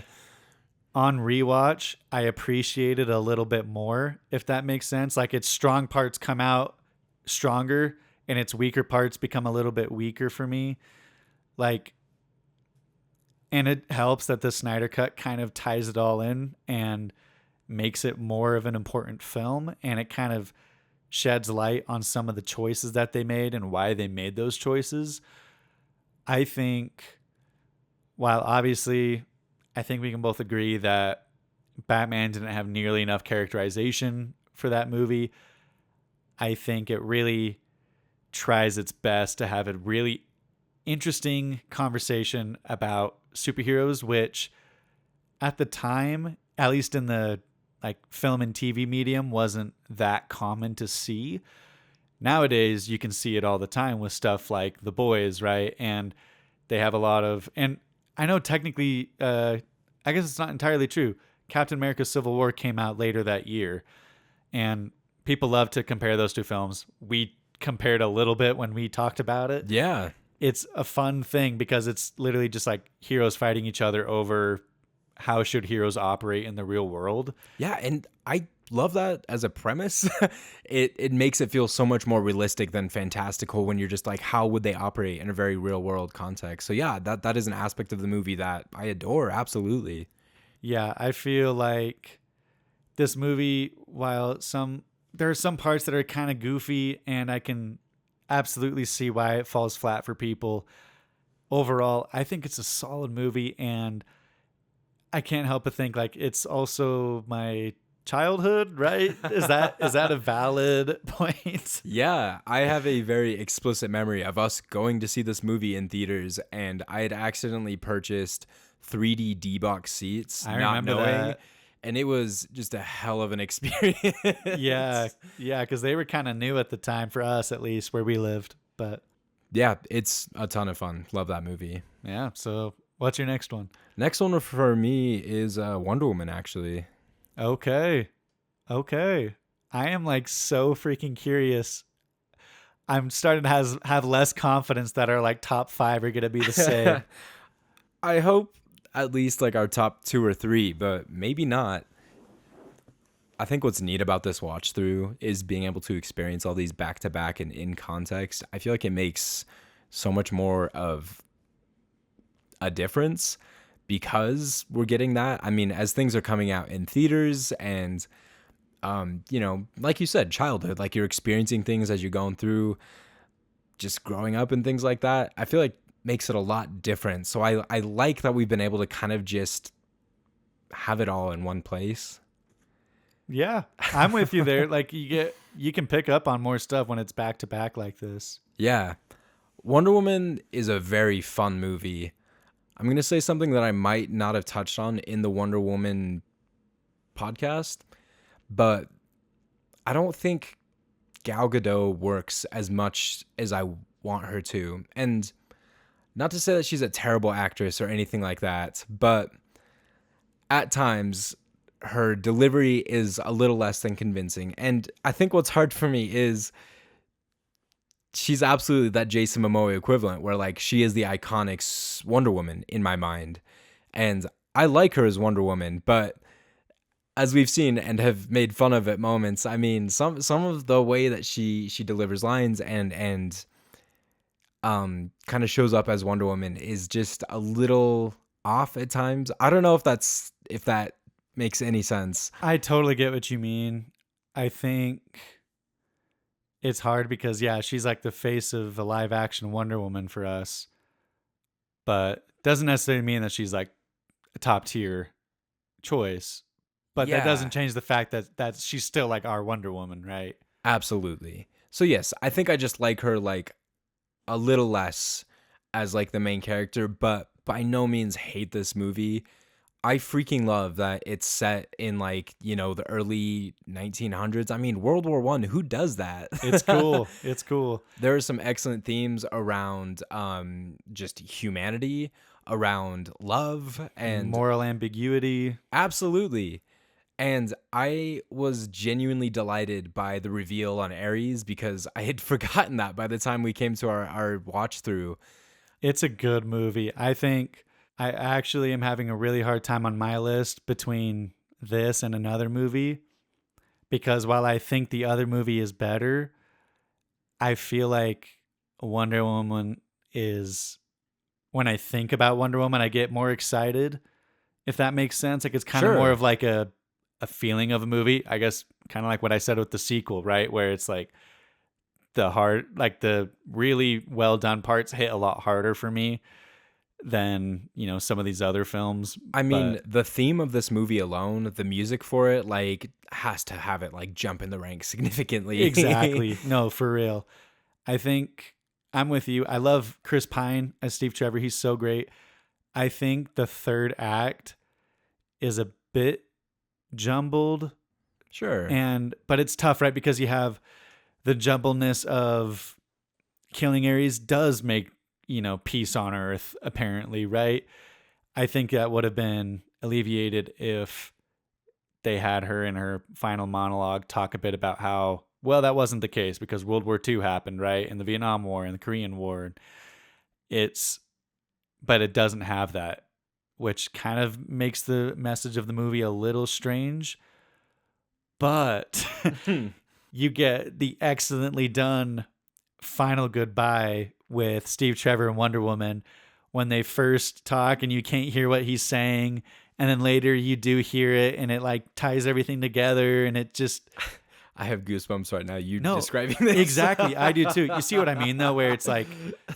On rewatch, I appreciate it a little bit more, if that makes sense. Like its strong parts come out stronger and its weaker parts become a little bit weaker for me. Like, and it helps that the Snyder Cut kind of ties it all in and makes it more of an important film. And it kind of sheds light on some of the choices that they made and why they made those choices. I think, while obviously, I think we can both agree that Batman didn't have nearly enough characterization for that movie. I think it really tries its best to have a really interesting conversation about superheroes, which at the time, at least in the like film and TV medium, wasn't that common to see. Nowadays, you can see it all the time with stuff like The Boys, right? And they have a lot of, and I know technically, I guess it's not entirely true. Captain America Civil War came out later that year, and people love to compare those two films. We compared a little bit when we talked about it. Yeah. It's a fun thing because it's literally just like heroes fighting each other over how should heroes operate in the real world. Yeah, and I love that as a premise. It makes it feel so much more realistic than fantastical when you're just like, how would they operate in a very real world context? So yeah, that is an aspect of the movie that I adore. Absolutely. Yeah, I feel like this movie, while there are some parts that are kind of goofy, and I can absolutely see why it falls flat for people. Overall, I think it's a solid movie, and I can't help but think like it's also my childhood, right? Is that a valid point? Yeah, I have a very explicit memory of us going to see this movie in theaters, and I had accidentally purchased 3D D-box seats, I not remember knowing, that. and it was just a hell of an experience. Yeah, because they were kind of new at the time for us, at least where we lived. But Yeah, it's a ton of fun. Love that movie. yeah, so what's your next one? Next one for me is Wonder Woman, actually. Okay. I am like so freaking curious. I'm starting to have less confidence that our like top 5 are going to be the same. I hope at least like our top 2 or 3, but maybe not. I think what's neat about this watch through is being able to experience all these back to back and in context. I feel like it makes so much more of a difference because we're getting that. I mean, as things are coming out in theaters and, like you said, childhood, like you're experiencing things as you're going through just growing up and things like that. I feel like makes it a lot different. So I like that we've been able to kind of just have it all in one place. Yeah, I'm with you there. Like you can pick up on more stuff when it's back to back like this. Yeah. Wonder Woman is a very fun movie. I'm going to say something that I might not have touched on in the Wonder Woman podcast, but I don't think Gal Gadot works as much as I want her to. And not to say that she's a terrible actress or anything like that, but at times her delivery is a little less than convincing. And I think what's hard for me is she's absolutely that Jason Momoa equivalent, where like she is the iconic Wonder Woman in my mind. And I like her as Wonder Woman, but as we've seen and have made fun of at moments, I mean, some of the way that she delivers lines and kind of shows up as Wonder Woman is just a little off at times. I don't know if that makes any sense. I totally get what you mean. I think it's hard because yeah, she's like the face of a live action Wonder Woman for us, but doesn't necessarily mean that she's like a top tier choice. But that Yeah, doesn't change the fact that she's still like our Wonder Woman, right? absolutely. So yes, I think I just like her like a little less as like the main character, but by no means hate this movie. I freaking love that it's set in like, the early 1900s. I mean, World War One, who does that? It's cool. It's cool. There are some excellent themes around just humanity, around love, and Moral ambiguity. absolutely. And I was genuinely delighted by the reveal on Ares because I had forgotten that by the time we came to our watch through. It's a good movie. I think I actually am having a really hard time on my list between this and another movie because while I think the other movie is better, I feel like Wonder Woman is, when I think about Wonder Woman, I get more excited, if that makes sense. Like it's kind of more Sure. of like a feeling of a movie, I guess, kind of like what I said with the sequel, right? Where it's like the really well done parts hit a lot harder for me than, some of these other films. I mean, But the theme of this movie alone, the music for it, like, has to have it, like, jump in the ranks significantly. exactly. No, for real. I think I'm with you. I love Chris Pine as Steve Trevor. He's so great. I think the third act is a bit jumbled Sure. but it's tough, right? Because you have the jumbleness of killing Ares does make, peace on earth, apparently, right? I think that would have been alleviated if they had her in her final monologue talk a bit about how, well, that wasn't the case because World War II happened, right? And the Vietnam War and the Korean War. It's, but it doesn't have that, which kind of makes the message of the movie a little strange. But you get the excellently done final goodbye with Steve Trevor and Wonder Woman when they first talk and you can't hear what he's saying. And then later you do hear it and it like ties everything together and it just. I have goosebumps right now. You No, describing this. exactly. I do too. You see what I mean though, where it's like,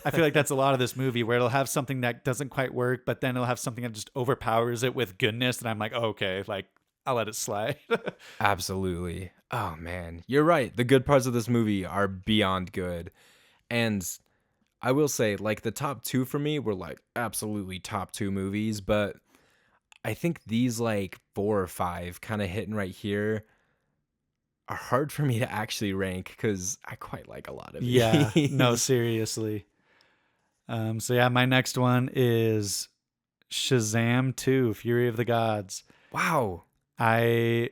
I feel like that's a lot of this movie where it'll have something that doesn't quite work, but then it'll have something that just overpowers it with goodness. And I'm like, oh, okay, like I'll let it slide. Absolutely. Oh, man. You're right. The good parts of this movie are beyond good. And I will say, like, the top two for me were, like, absolutely top two movies, but I think these, like, four or five kind of hitting right here are hard for me to actually rank because I quite like a lot of Yeah, no, these. seriously. So yeah, my next one is Shazam 2, Fury of the Gods. Wow. I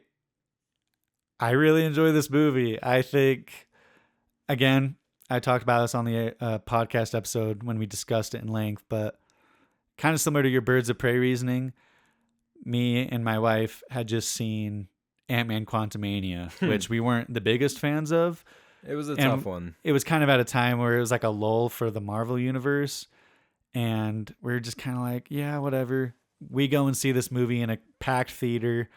I really enjoy this movie. I think, again, I talked about this on the podcast episode when we discussed it in length, but kind of similar to your Birds of Prey reasoning, me and my wife had just seen Ant-Man Quantumania, which we weren't the biggest fans of. It was a And tough one. it was kind of at a time where it was like a lull for the Marvel universe. And we are just kind of like, yeah, whatever. We go and see this movie in a packed theater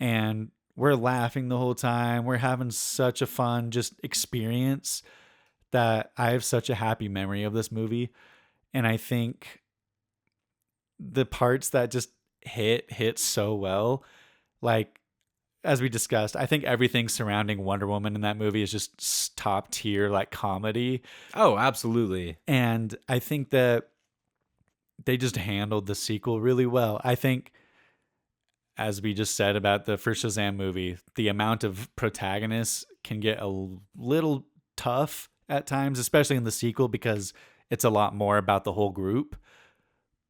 and we're laughing the whole time. We're having such a fun just experience that I have such a happy memory of this movie. And I think the parts that just hit so well, like as we discussed, I think everything surrounding Wonder Woman in that movie is just top tier, like comedy. Oh, absolutely. And I think that they just handled the sequel really well. I think, as we just said about the first Shazam movie, the amount of protagonists can get a little tough at times, especially in the sequel, because it's a lot more about the whole group.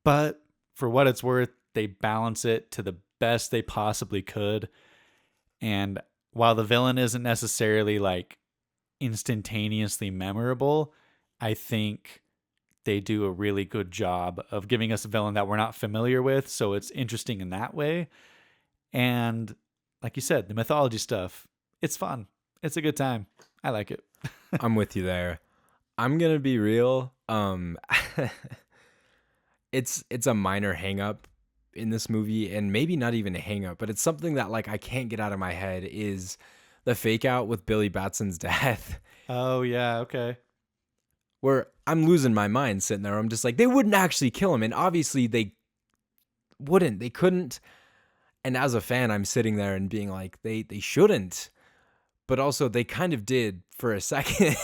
But for what it's worth, they balance it to the best they possibly could. And while the villain isn't necessarily like instantaneously memorable, I think they do a really good job of giving us a villain that we're not familiar with. So it's interesting in that way. And like you said, the mythology stuff, it's fun. It's a good time. I like it. I'm with you there. I'm gonna be real. It's a minor hang up in this movie, and maybe not even a hang up, but it's something that like I can't get out of my head is the fake out with Billy Batson's death. Oh, yeah. Okay. Where I'm losing my mind sitting there. I'm just like, they wouldn't actually kill him, and obviously they wouldn't. They couldn't. And as a fan, I'm sitting there and being like, they shouldn't. But also they kind of did for a second.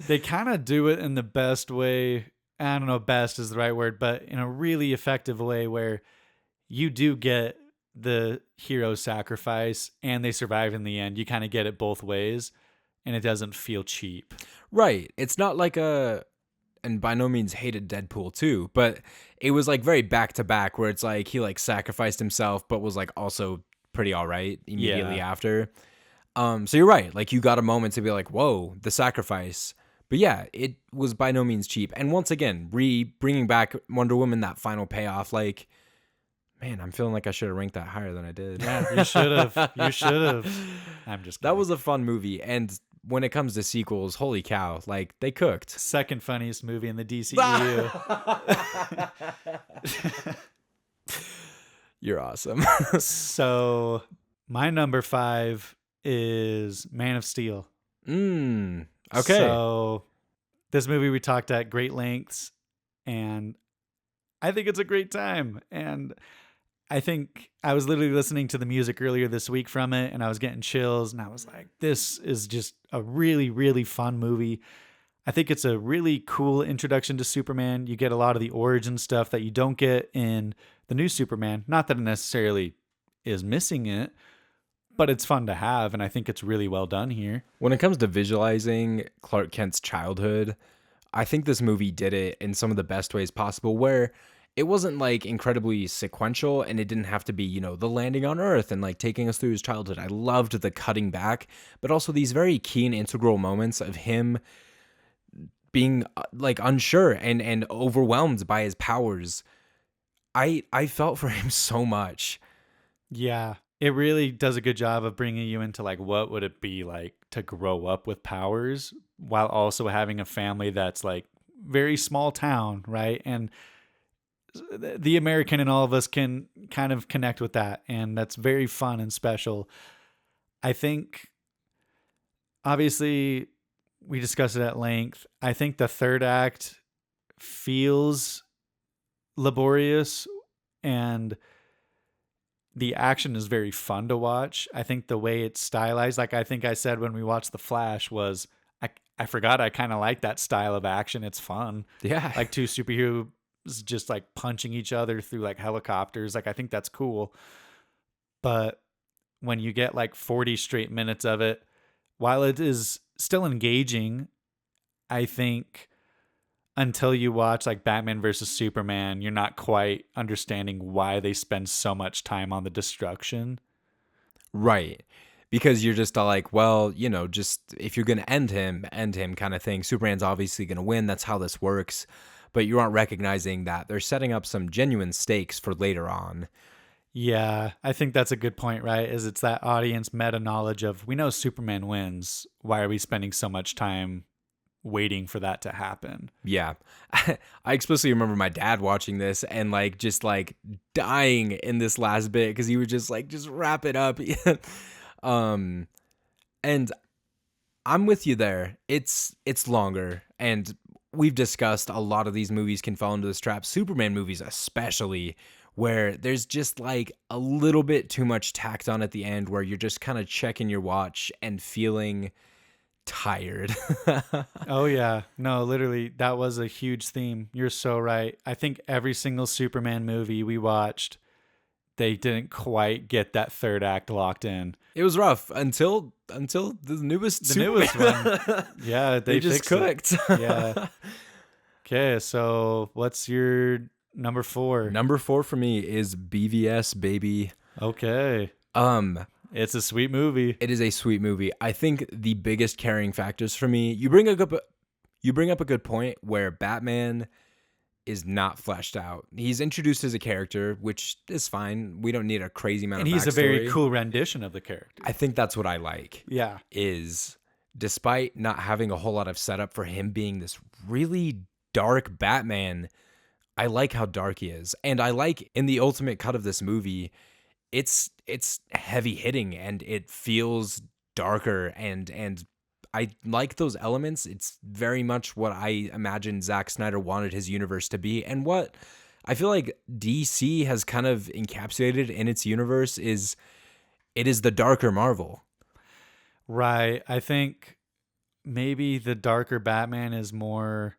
They kind of do it in the best way. I don't know, best is the right word, but in a really effective way where you do get the hero sacrifice and they survive in the end. You kind of get it both ways and it doesn't feel cheap. Right. It's not like and by no means hated Deadpool 2, but it was like very back to back where it's like he like sacrificed himself, but was like also pretty all right immediately after. So you're right. Like you got a moment to be like, whoa, the sacrifice. But yeah, it was by no means cheap. And once again, bringing back Wonder Woman, that final payoff, like, man, I'm feeling like I should have ranked that higher than I did. Yeah, you should have. You should have. I'm just kidding. That was a fun movie. And when it comes to sequels, holy cow, like they cooked. Second funniest movie in the DCEU. You're awesome. So my number 5 is Man of Steel. Okay. So this movie we talked at great lengths, and I think it's a great time. And I think I was literally listening to the music earlier this week from it, and I was getting chills, and I was like, this is just a really, really fun movie. I think it's a really cool introduction to Superman. You get a lot of the origin stuff that you don't get in the new Superman. Not that it necessarily is missing it, but it's fun to have, and I think it's really well done here. When it comes to visualizing Clark Kent's childhood, I think this movie did it in some of the best ways possible, where it wasn't like incredibly sequential and it didn't have to be, you know, the landing on Earth and like taking us through his childhood. I loved the cutting back, but also these very key and integral moments of him being like unsure and overwhelmed by his powers. I felt for him so much. Yeah, it really does a good job of bringing you into like what would it be like to grow up with powers while also having a family that's like very small town, right? And the American in all of us can kind of connect with that, and that's very fun and special. I think obviously we discussed it at length. I think the third act feels laborious and the action is very fun to watch. I think the way it's stylized, like I think I said when we watched The Flash, was I forgot I kind of like that style of action. It's fun. Yeah. Like two superheroes just like punching each other through like helicopters. Like I think that's cool. But when you get like 40 straight minutes of it, while it is still engaging, I think until you watch like Batman versus Superman, you're not quite understanding why they spend so much time on the destruction. Right. Because you're just like, well, you know, just if you're going to end him kind of thing. Superman's obviously going to win. That's how this works. But you aren't recognizing that they're setting up some genuine stakes for later on. Yeah, I think that's a good point, right? Is it's that audience meta knowledge of we know Superman wins. Why are we spending so much time waiting for that to happen? Yeah. I explicitly remember my dad watching this and like just like dying in this last bit because he would just like just wrap it up. And I'm with you there. It's longer, and we've discussed a lot of these movies can fall into this trap, Superman movies especially, where there's just like a little bit too much tacked on at the end where you're just kind of checking your watch and feeling tired. Oh yeah. No, literally that was a huge theme. You're so right. I think every single Superman movie we watched, they didn't quite get that third act locked in. It was rough until the newest The Superman. newest one. Yeah, They just fixed it. cooked. Yeah. Okay, so what's your number 4? Number 4 for me is BVS, baby. Okay. It's a sweet movie. It is a sweet movie. I think the biggest carrying factors for me, you bring up a good point where Batman is not fleshed out. He's introduced as a character, which is fine. We don't need a crazy amount And of he's a backstory. very cool rendition of the character. I think that's what I like. Yeah. Is despite not having a whole lot of setup for him being this really dark Batman, I like how dark he is. And I like in the ultimate cut of this movie, it's heavy hitting and it feels darker and I like those elements. It's very much what I imagine Zack Snyder wanted his universe to be, and what I feel like DC has kind of encapsulated in its universe is it is the darker Marvel. Right. I think maybe the darker Batman is more.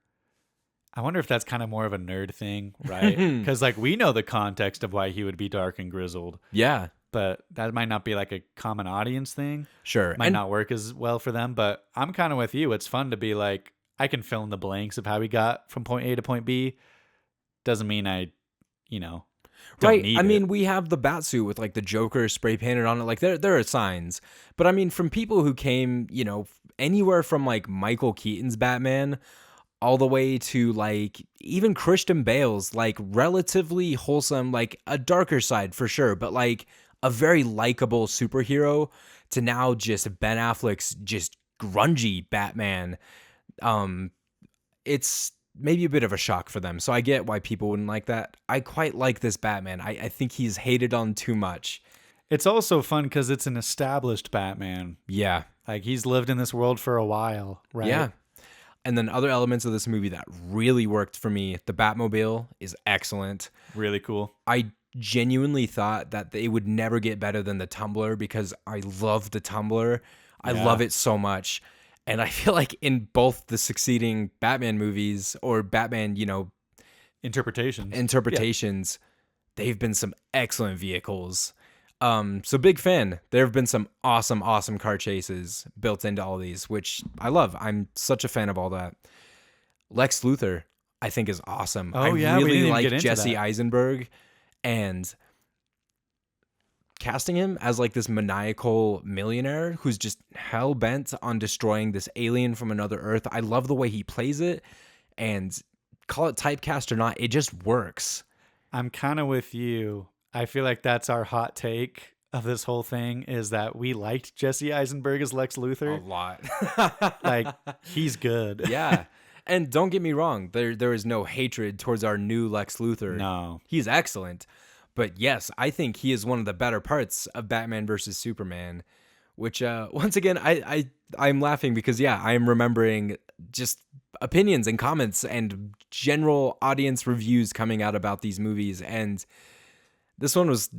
I wonder if that's kind of more of a nerd thing, right? Because like we know the context of why he would be dark and grizzled, Yeah, but that might not be like a common audience thing. sure. Might And not work as well for them. But I'm kind of with you. It's fun to be like, I can fill in the blanks of how we got from point A to point B. Doesn't mean I, don't right. need I mean, it. we have the Batsuit with like the Joker spray painted on it. Like there are signs, but I mean, from people who came, anywhere from like Michael Keaton's Batman all the way to like even Christian Bale's like relatively wholesome, like a darker side for sure, but like a very likable superhero to now just Ben Affleck's just grungy Batman. It's maybe a bit of a shock for them. So I get why people wouldn't like that. I quite like this Batman. I think he's hated on too much. It's also fun because it's an established Batman. Yeah. Like he's lived in this world for a while, right? Yeah. And then other elements of this movie that really worked for me, the Batmobile is excellent. Really cool. I genuinely thought that they would never get better than the Tumbler because I love the Tumbler. I Yeah. love it so much. And I feel like in both the succeeding Batman movies or Batman, Interpretations. they've been some excellent vehicles. So big fan. There have been some awesome car chases built into all these, which I love. I'm such a fan of all that. Lex Luthor, I think, is awesome. Oh, I yeah, we really didn't even like get into Jesse that. Eisenberg, and casting him as like this maniacal millionaire who's just hell bent on destroying this alien from another Earth. I love the way he plays it, and call it typecast or not, it just works. I'm kind of with you. I feel like that's our hot take of this whole thing is that we liked Jesse Eisenberg as Lex A Luthor. lot. Like he's good. Yeah. And don't get me wrong, there is no hatred towards our new Lex Luthor. No. He's excellent. But yes, I think he is one of the better parts of Batman versus Superman, which once again I'm laughing because I am remembering just opinions and comments and general audience reviews coming out about these movies, and this one was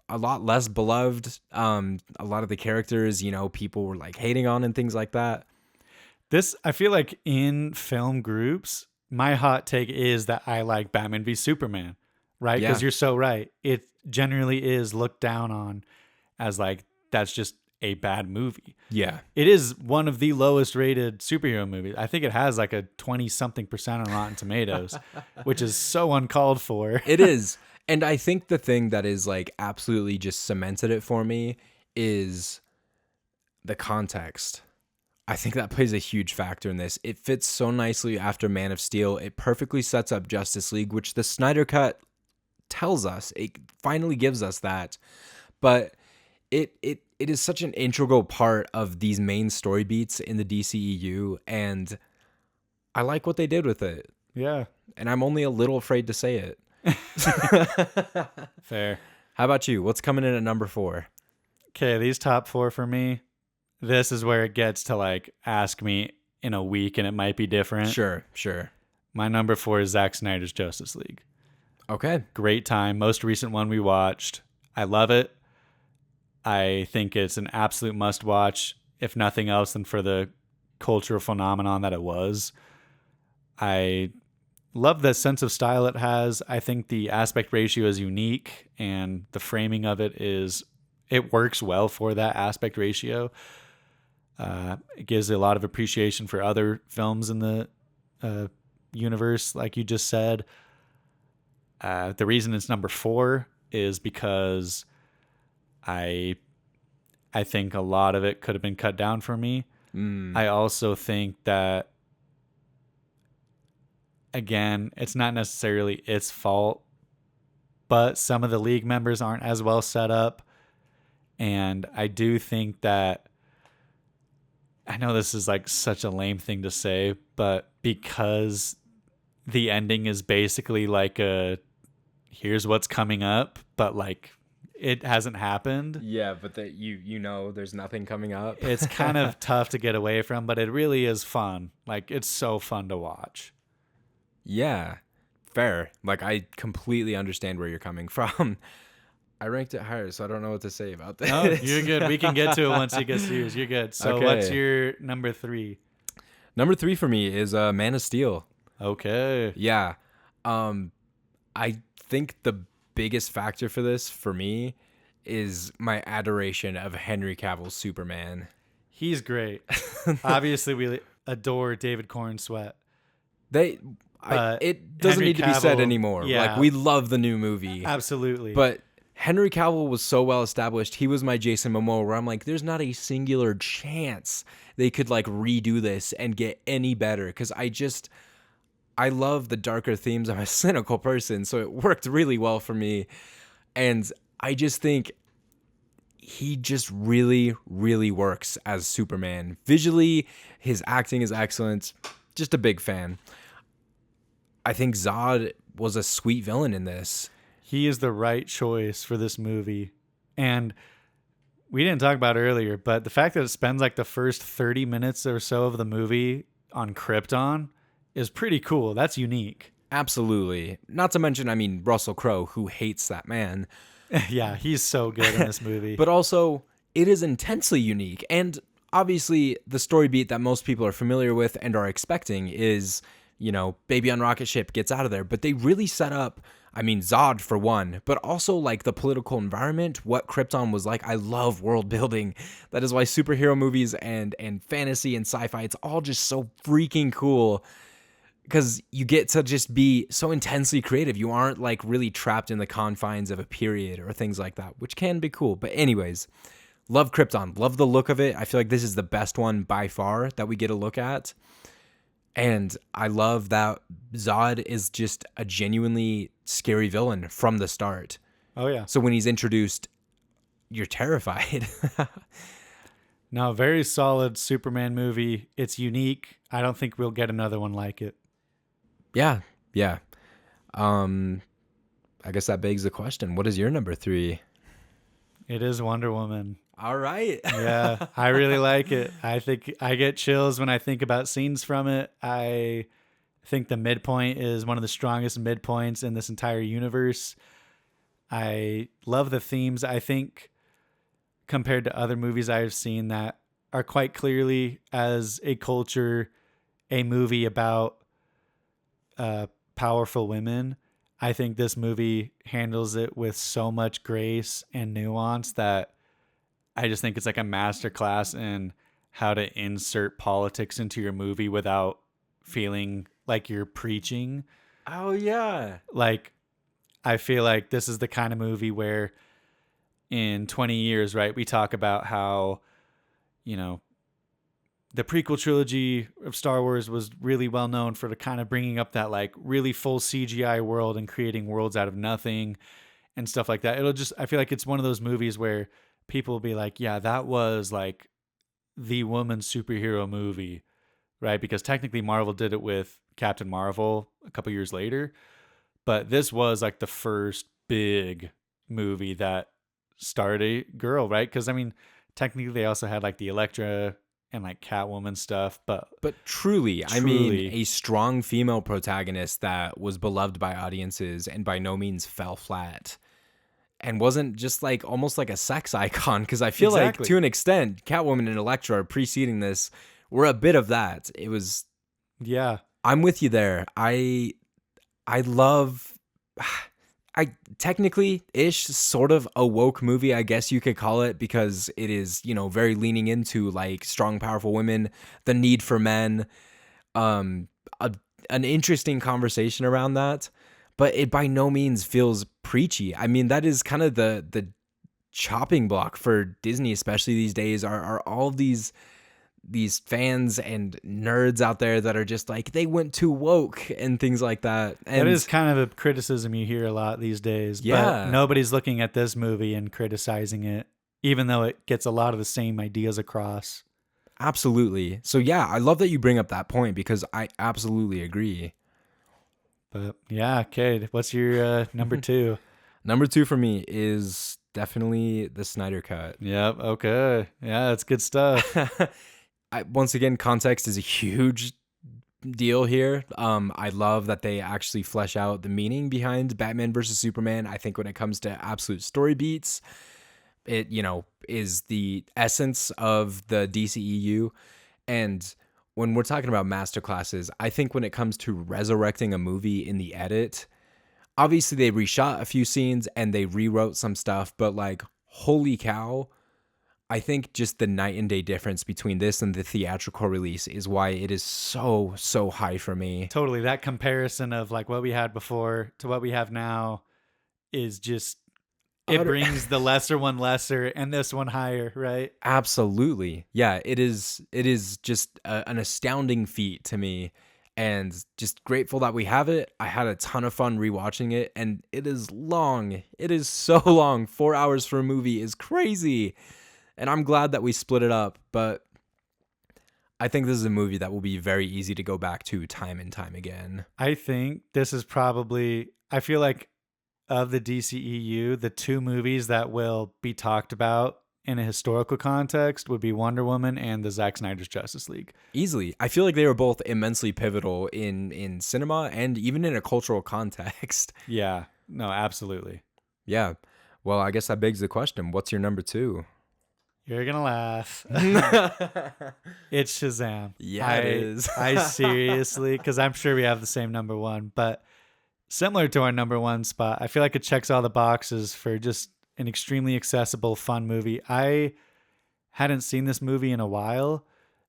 a lot less beloved. A lot of the characters, people were like hating on and things like that. This, I feel like in film groups, my hot take is that I like Batman v Superman, right? Because Yeah. you're so right. It generally is looked down on as like, that's just a bad movie. Yeah. It is one of the lowest rated superhero movies. I think it has like a 20-something% on Rotten Tomatoes, which is so uncalled for. It is. And I think the thing that is like absolutely just cemented it for me is the context. I think that plays a huge factor in this. It fits so nicely after Man of Steel. It perfectly sets up Justice League, which the Snyder Cut tells us. It finally gives us that. But it is such an integral part of these main story beats in the DCEU, and I like what they did with it. Yeah. And I'm only a little afraid to say it. Fair. How about you? What's coming in at number 4? Okay, these top 4 for me, this is where it gets to like ask me in a week and it might be different. Sure. My number 4 is Zack Snyder's Justice League. Okay. Great time. Most recent one we watched. I love it. I think it's an absolute must watch, if nothing else than for the cultural phenomenon that it was. I love the sense of style it has. I think the aspect ratio is unique and the framing of it works well for that aspect ratio. It gives a lot of appreciation for other films in the universe, like you just said. The reason it's number 4 is because I think a lot of it could have been cut down for me. I also think that, again, it's not necessarily its fault, but some of the league members aren't as well set up. And I do think that, I know this is like such a lame thing to say, but because the ending is basically like here's what's coming up, but like it hasn't happened. Yeah, but that you know there's nothing coming up. It's kind of tough to get away from, but it really is fun. Like, it's so fun to watch. Yeah, fair. Like, I completely understand where you're coming from. I ranked it higher, so I don't know what to say about this. No, you're good. We can get to it once you get serious. You're good. So Okay. What's your number 3? Number 3 for me is Man of Steel. Okay. Yeah. I think the biggest factor for this, for me, is my adoration of Henry Cavill's Superman. He's great. Obviously, we adore David Corn Sweat. It doesn't Henry need to be said Cavill, anymore. yeah. Like, we love the new movie. Absolutely. But Henry Cavill was so well established. He was my Jason Momoa, where I'm like, there's not a singular chance they could like redo this and get any better. Because I love the darker themes. I'm a cynical person, so it worked really well for me. And I just think he just really, really works as Superman. Visually, his acting is excellent. Just a big fan. I think Zod was a sweet villain in this. He is the right choice for this movie. And we didn't talk about it earlier, but the fact that it spends like the first 30 minutes or so of the movie on Krypton is pretty cool. That's unique. Absolutely. Not to mention, I mean, Russell Crowe, who hates that man. Yeah, he's so good in this movie. But also, it is intensely unique. And obviously, the story beat that most people are familiar with and are expecting is, you know, baby on rocket ship gets out of there. But they really set up, I mean, Zod for one, but also like the political environment, what Krypton was like. I love world building. That is why superhero movies and fantasy and sci-fi, it's all just so freaking cool. Because you get to just be so intensely creative. You aren't like really trapped in the confines of a period or things like that, which can be cool. But anyways, love Krypton. Love the look of it. I feel like this is the best one by far that we get a look at. And I love that Zod is just a genuinely scary villain from the start. Oh, yeah. So when he's introduced, you're terrified. No, very solid Superman movie. It's unique. I don't think we'll get another one like it. Yeah. I guess that begs the question. What is your number 3? It is Wonder Woman. All right. Yeah, I really like it. I think I get chills when I think about scenes from it. I think the midpoint is one of the strongest midpoints in this entire universe. I love the themes. I think compared to other movies I've seen that are quite clearly as a culture, a movie about powerful women, I think this movie handles it with so much grace and nuance that I just think it's like a masterclass in how to insert politics into your movie without feeling like you're preaching. Oh, yeah. Like, I feel like this is the kind of movie where in 20 years, right, we talk about how, you know, the prequel trilogy of Star Wars was really well known for the kind of bringing up that like really full CGI world and creating worlds out of nothing and stuff like that. I feel like it's one of those movies where people will be like, yeah, that was like the woman superhero movie, right? Because technically Marvel did it with Captain Marvel a couple years later, but this was like the first big movie that starred a girl, right? Because I mean, technically they also had like the Elektra and like Catwoman stuff, but But truly, I mean, truly, a strong female protagonist that was beloved by audiences and by no means fell flat. And wasn't just like almost like a sex icon, because I feel like to exactly. an extent, Catwoman and Elektra preceding this were a bit of that. It was. Yeah. I'm with you there. I love. I technically ish sort of a woke movie, I guess you could call it, because it is, very leaning into like strong, powerful women, the need for men, um, a, an interesting conversation around that, but it by no means feels preachy. I mean, that is kind of the chopping block for Disney, especially these days, are all of these fans and nerds out there that are just like, they went too woke and things like that. That is And kind of a criticism you hear a lot these days, but yeah, nobody's looking at this movie and criticizing it, even though it gets a lot of the same ideas across. absolutely. So yeah, I love that you bring up that point because I absolutely agree. But yeah, okay. What's your number two? Number two for me is definitely the Snyder Cut. Yep. Okay. Yeah, that's good stuff. Once again, context is a huge deal here. I love that they actually flesh out the meaning behind Batman versus Superman. I think when it comes to absolute story beats, it, is the essence of the DCEU. And when we're talking about masterclasses, I think when it comes to resurrecting a movie in the edit, obviously they reshot a few scenes and they rewrote some stuff, but like, holy cow, I think just the night and day difference between this and the theatrical release is why it is so, so high for me. Totally. That comparison of like what we had before to what we have now is just, it Utter- brings the lesser one lesser and this one higher, right? Absolutely. Yeah, it is just an astounding feat to me, and just grateful that we have it. I had a ton of fun rewatching it, and it is long. It is so long. 4 hours for a movie is crazy. And I'm glad that we split it up, but I think this is a movie that will be very easy to go back to time and time again. I think this is probably, I feel like of the DCEU, the two movies that will be talked about in a historical context would be Wonder Woman and the Zack Snyder's Justice League. Easily. I feel like they were both immensely pivotal in cinema and even in a cultural context. Yeah, no, absolutely. Yeah. Well, I guess that begs the question, what's your number two? You're gonna laugh. Yeah, It's Shazam. it is. I seriously, because I'm sure we have the same number one, but similar to our number one spot, I feel like it checks all the boxes for just an extremely accessible, fun movie. I hadn't seen this movie in a while,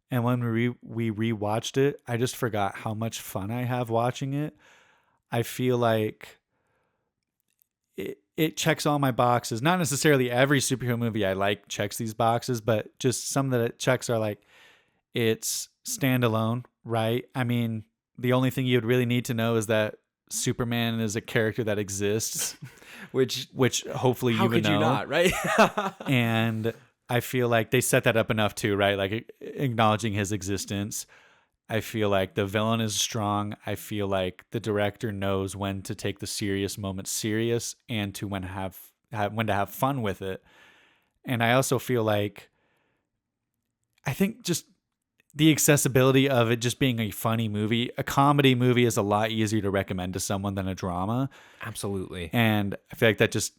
and when we rewatched it, I just forgot how much fun I have watching it. I feel like it checks all my boxes. Not necessarily every superhero movie I like checks these boxes, but just some that it checks are like, it's standalone, right? I mean, the only thing you'd really need to know is that Superman is a character that exists, Which which hopefully how you would could you know. not, right? And I feel like they set that up enough too, right? Like acknowledging his existence. I feel like the villain is strong. I feel like the director knows when to take the serious moments serious and to when when to have fun with it. And I also feel like, I think just the accessibility of it just being a funny movie. A comedy movie is a lot easier to recommend to someone than a drama. Absolutely. And I feel like that just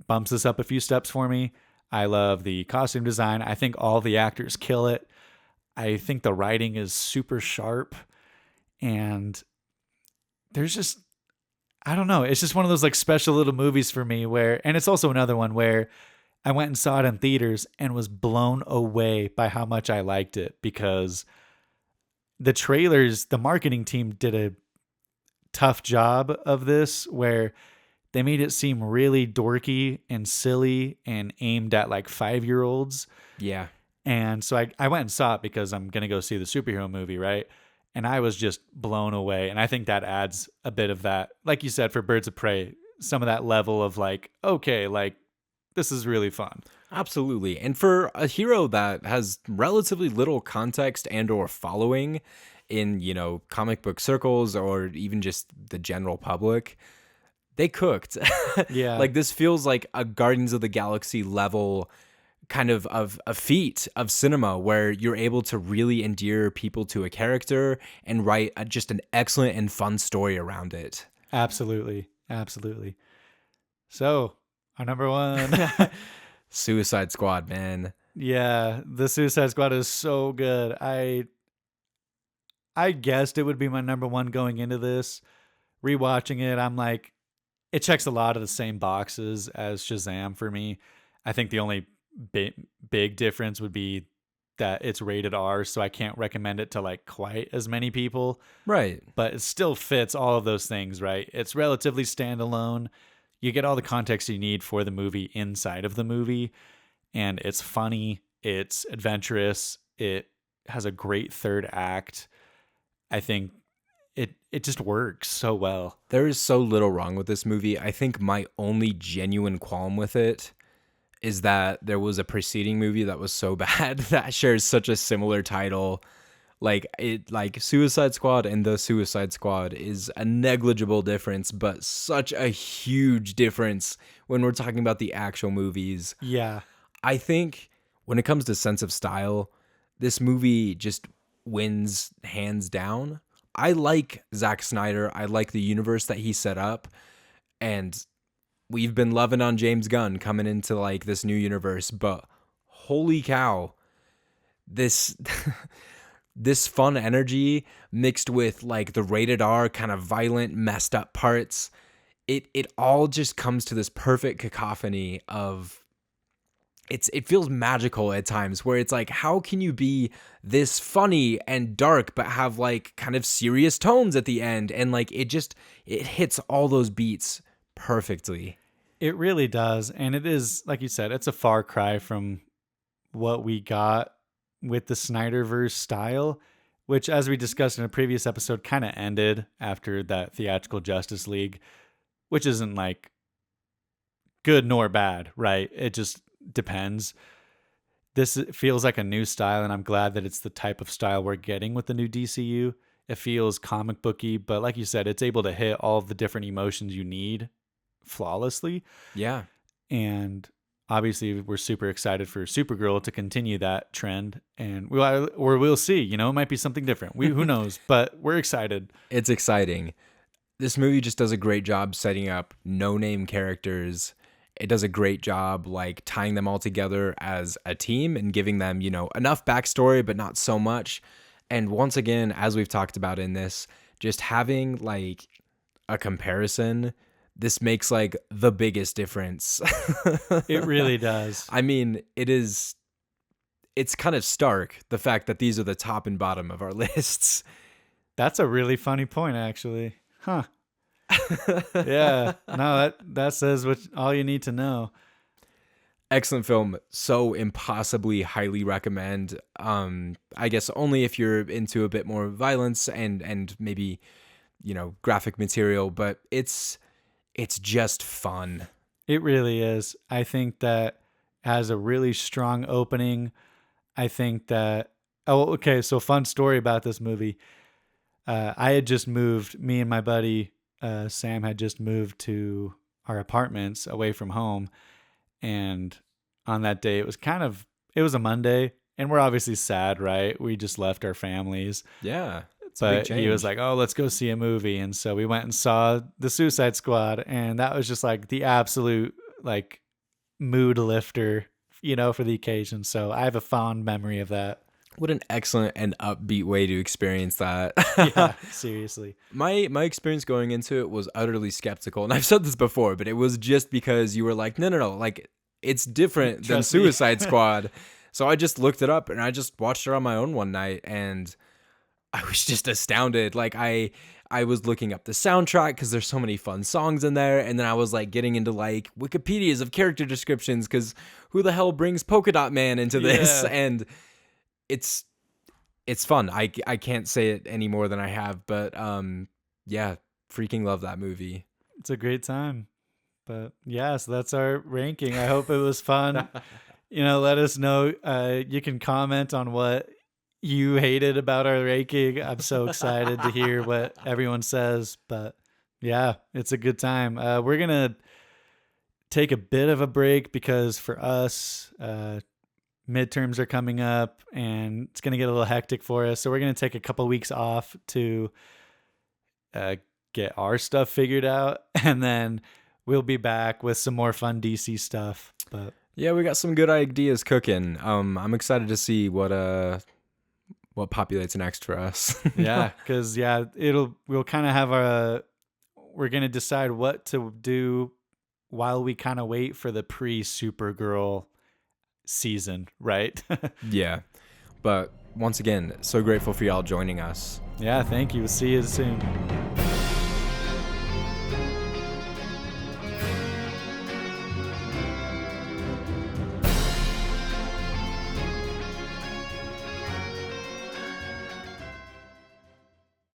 bumps this up a few steps for me. I love the costume design. I think all the actors kill it. I think the writing is super sharp. And there's just, I don't know. It's just one of those like special little movies for me where, and it's also another one where I went and saw it in theaters and was blown away by how much I liked it, because the trailers, the marketing team did a tough job of this where they made it seem really dorky and silly and aimed at like 5-year-olds. Yeah. And so I went and saw it because I'm going to go see the superhero movie, right? And I was just blown away. And I think that adds a bit of that, like you said, for Birds of Prey, some of that level of like, okay, like this is really fun. Absolutely. And for a hero that has relatively little context and or following in, comic book circles or even just the general public, they cooked. Yeah. Like this feels like a Guardians of the Galaxy level kind of a feat of cinema where you're able to really endear people to a character and write just an excellent and fun story around it. Absolutely. Absolutely. So, our number one. Suicide Squad, man. Yeah, the Suicide Squad is so good. I guessed it would be my number one going into this. Rewatching it, I'm like, it checks a lot of the same boxes as Shazam for me. I think the only big difference would be that it's rated R, so I can't recommend it to like quite as many people, Right. but it still fits all of those things, right? It's relatively standalone. You get all the context you need for the movie inside of the movie, and it's funny, it's adventurous, it has a great third act. I think it just works so well. There is so little wrong with this movie. I think my only genuine qualm with it is that there was a preceding movie that was so bad that shares such a similar title. Like Suicide Squad and The Suicide Squad is a negligible difference, but such a huge difference when we're talking about the actual movies. Yeah. I think when it comes to sense of style, this movie just wins hands down. I like Zack Snyder. I like the universe that he set up. And we've been loving on James Gunn coming into like this new universe, but holy cow, this this fun energy mixed with like the rated R kind of violent, messed up parts, it all just comes to this perfect cacophony of it feels magical at times where it's like, how can you be this funny and dark but have like kind of serious tones at the end? And like it hits all those beats perfectly. It really does. And it is, like you said, it's a far cry from what we got with the Snyderverse style, which, as we discussed in a previous episode, kind of ended after that theatrical Justice League, which isn't like good nor bad, right? It just depends. This feels like a new style, and I'm glad that it's the type of style we're getting with the new DCU. It feels comic booky, but like you said, it's able to hit all of the different emotions you need flawlessly. Yeah. And obviously, we're super excited for Supergirl to continue that trend, and we'll see. You know, it might be something different. Who knows? But we're excited. It's exciting. This movie just does a great job setting up no-name characters. It does a great job like tying them all together as a team and giving them, you know, enough backstory, but not so much. And once again, as we've talked about in this, just having like a comparison, this makes like the biggest difference. It really does. I mean, it's kind of stark, the fact that these are the top and bottom of our lists. That's a really funny point, actually. Huh. Yeah. No, that says all you need to know. Excellent film. So impossibly highly recommend. I guess only if you're into a bit more violence and maybe, you know, graphic material, but it's just fun. It really is. I think that has a really strong opening. I think that okay, so fun story about this movie. I had just moved, me and my buddy Sam had just moved to our apartments away from home. And on that day, it was a Monday, and we're obviously sad, right? We just left our families. Yeah. It's a big But change. he was like, "Oh, let's go see a movie." And so we went and saw The Suicide Squad, and that was just like the absolute like mood lifter, you know, for the occasion. So I have a fond memory of that. What an excellent and upbeat way to experience that. Yeah, seriously. My experience going into it was utterly skeptical, and I've said this before, but it was just because you were like, no, like it's different than Trust me. Suicide Squad. So I just looked it up and I just watched it on my own one night, and I was just astounded. Like I was looking up the soundtrack because there's so many fun songs in there, and then I was like getting into like Wikipedias of character descriptions because who the hell brings Polka Dot Man into this? Yeah. And it's fun. I can't say it any more than I have, but yeah, freaking love that movie. It's a great time. But yeah, so that's our ranking. I hope it was fun. You know, let us know. You can comment on what you hated about our ranking. I'm so excited to hear what everyone says. But yeah, it's a good time. We're going to take a bit of a break because for us, midterms are coming up and it's going to get a little hectic for us. So we're going to take a couple weeks off to get our stuff figured out. And then we'll be back with some more fun DC stuff. But yeah, we got some good ideas cooking. I'm excited to see what populates next for us. yeah, because we'll kind of have we're going to decide what to do while we kind of wait for the pre-Supergirl season, right? Yeah. But once again, so grateful for y'all joining us. Yeah, thank you. See you soon.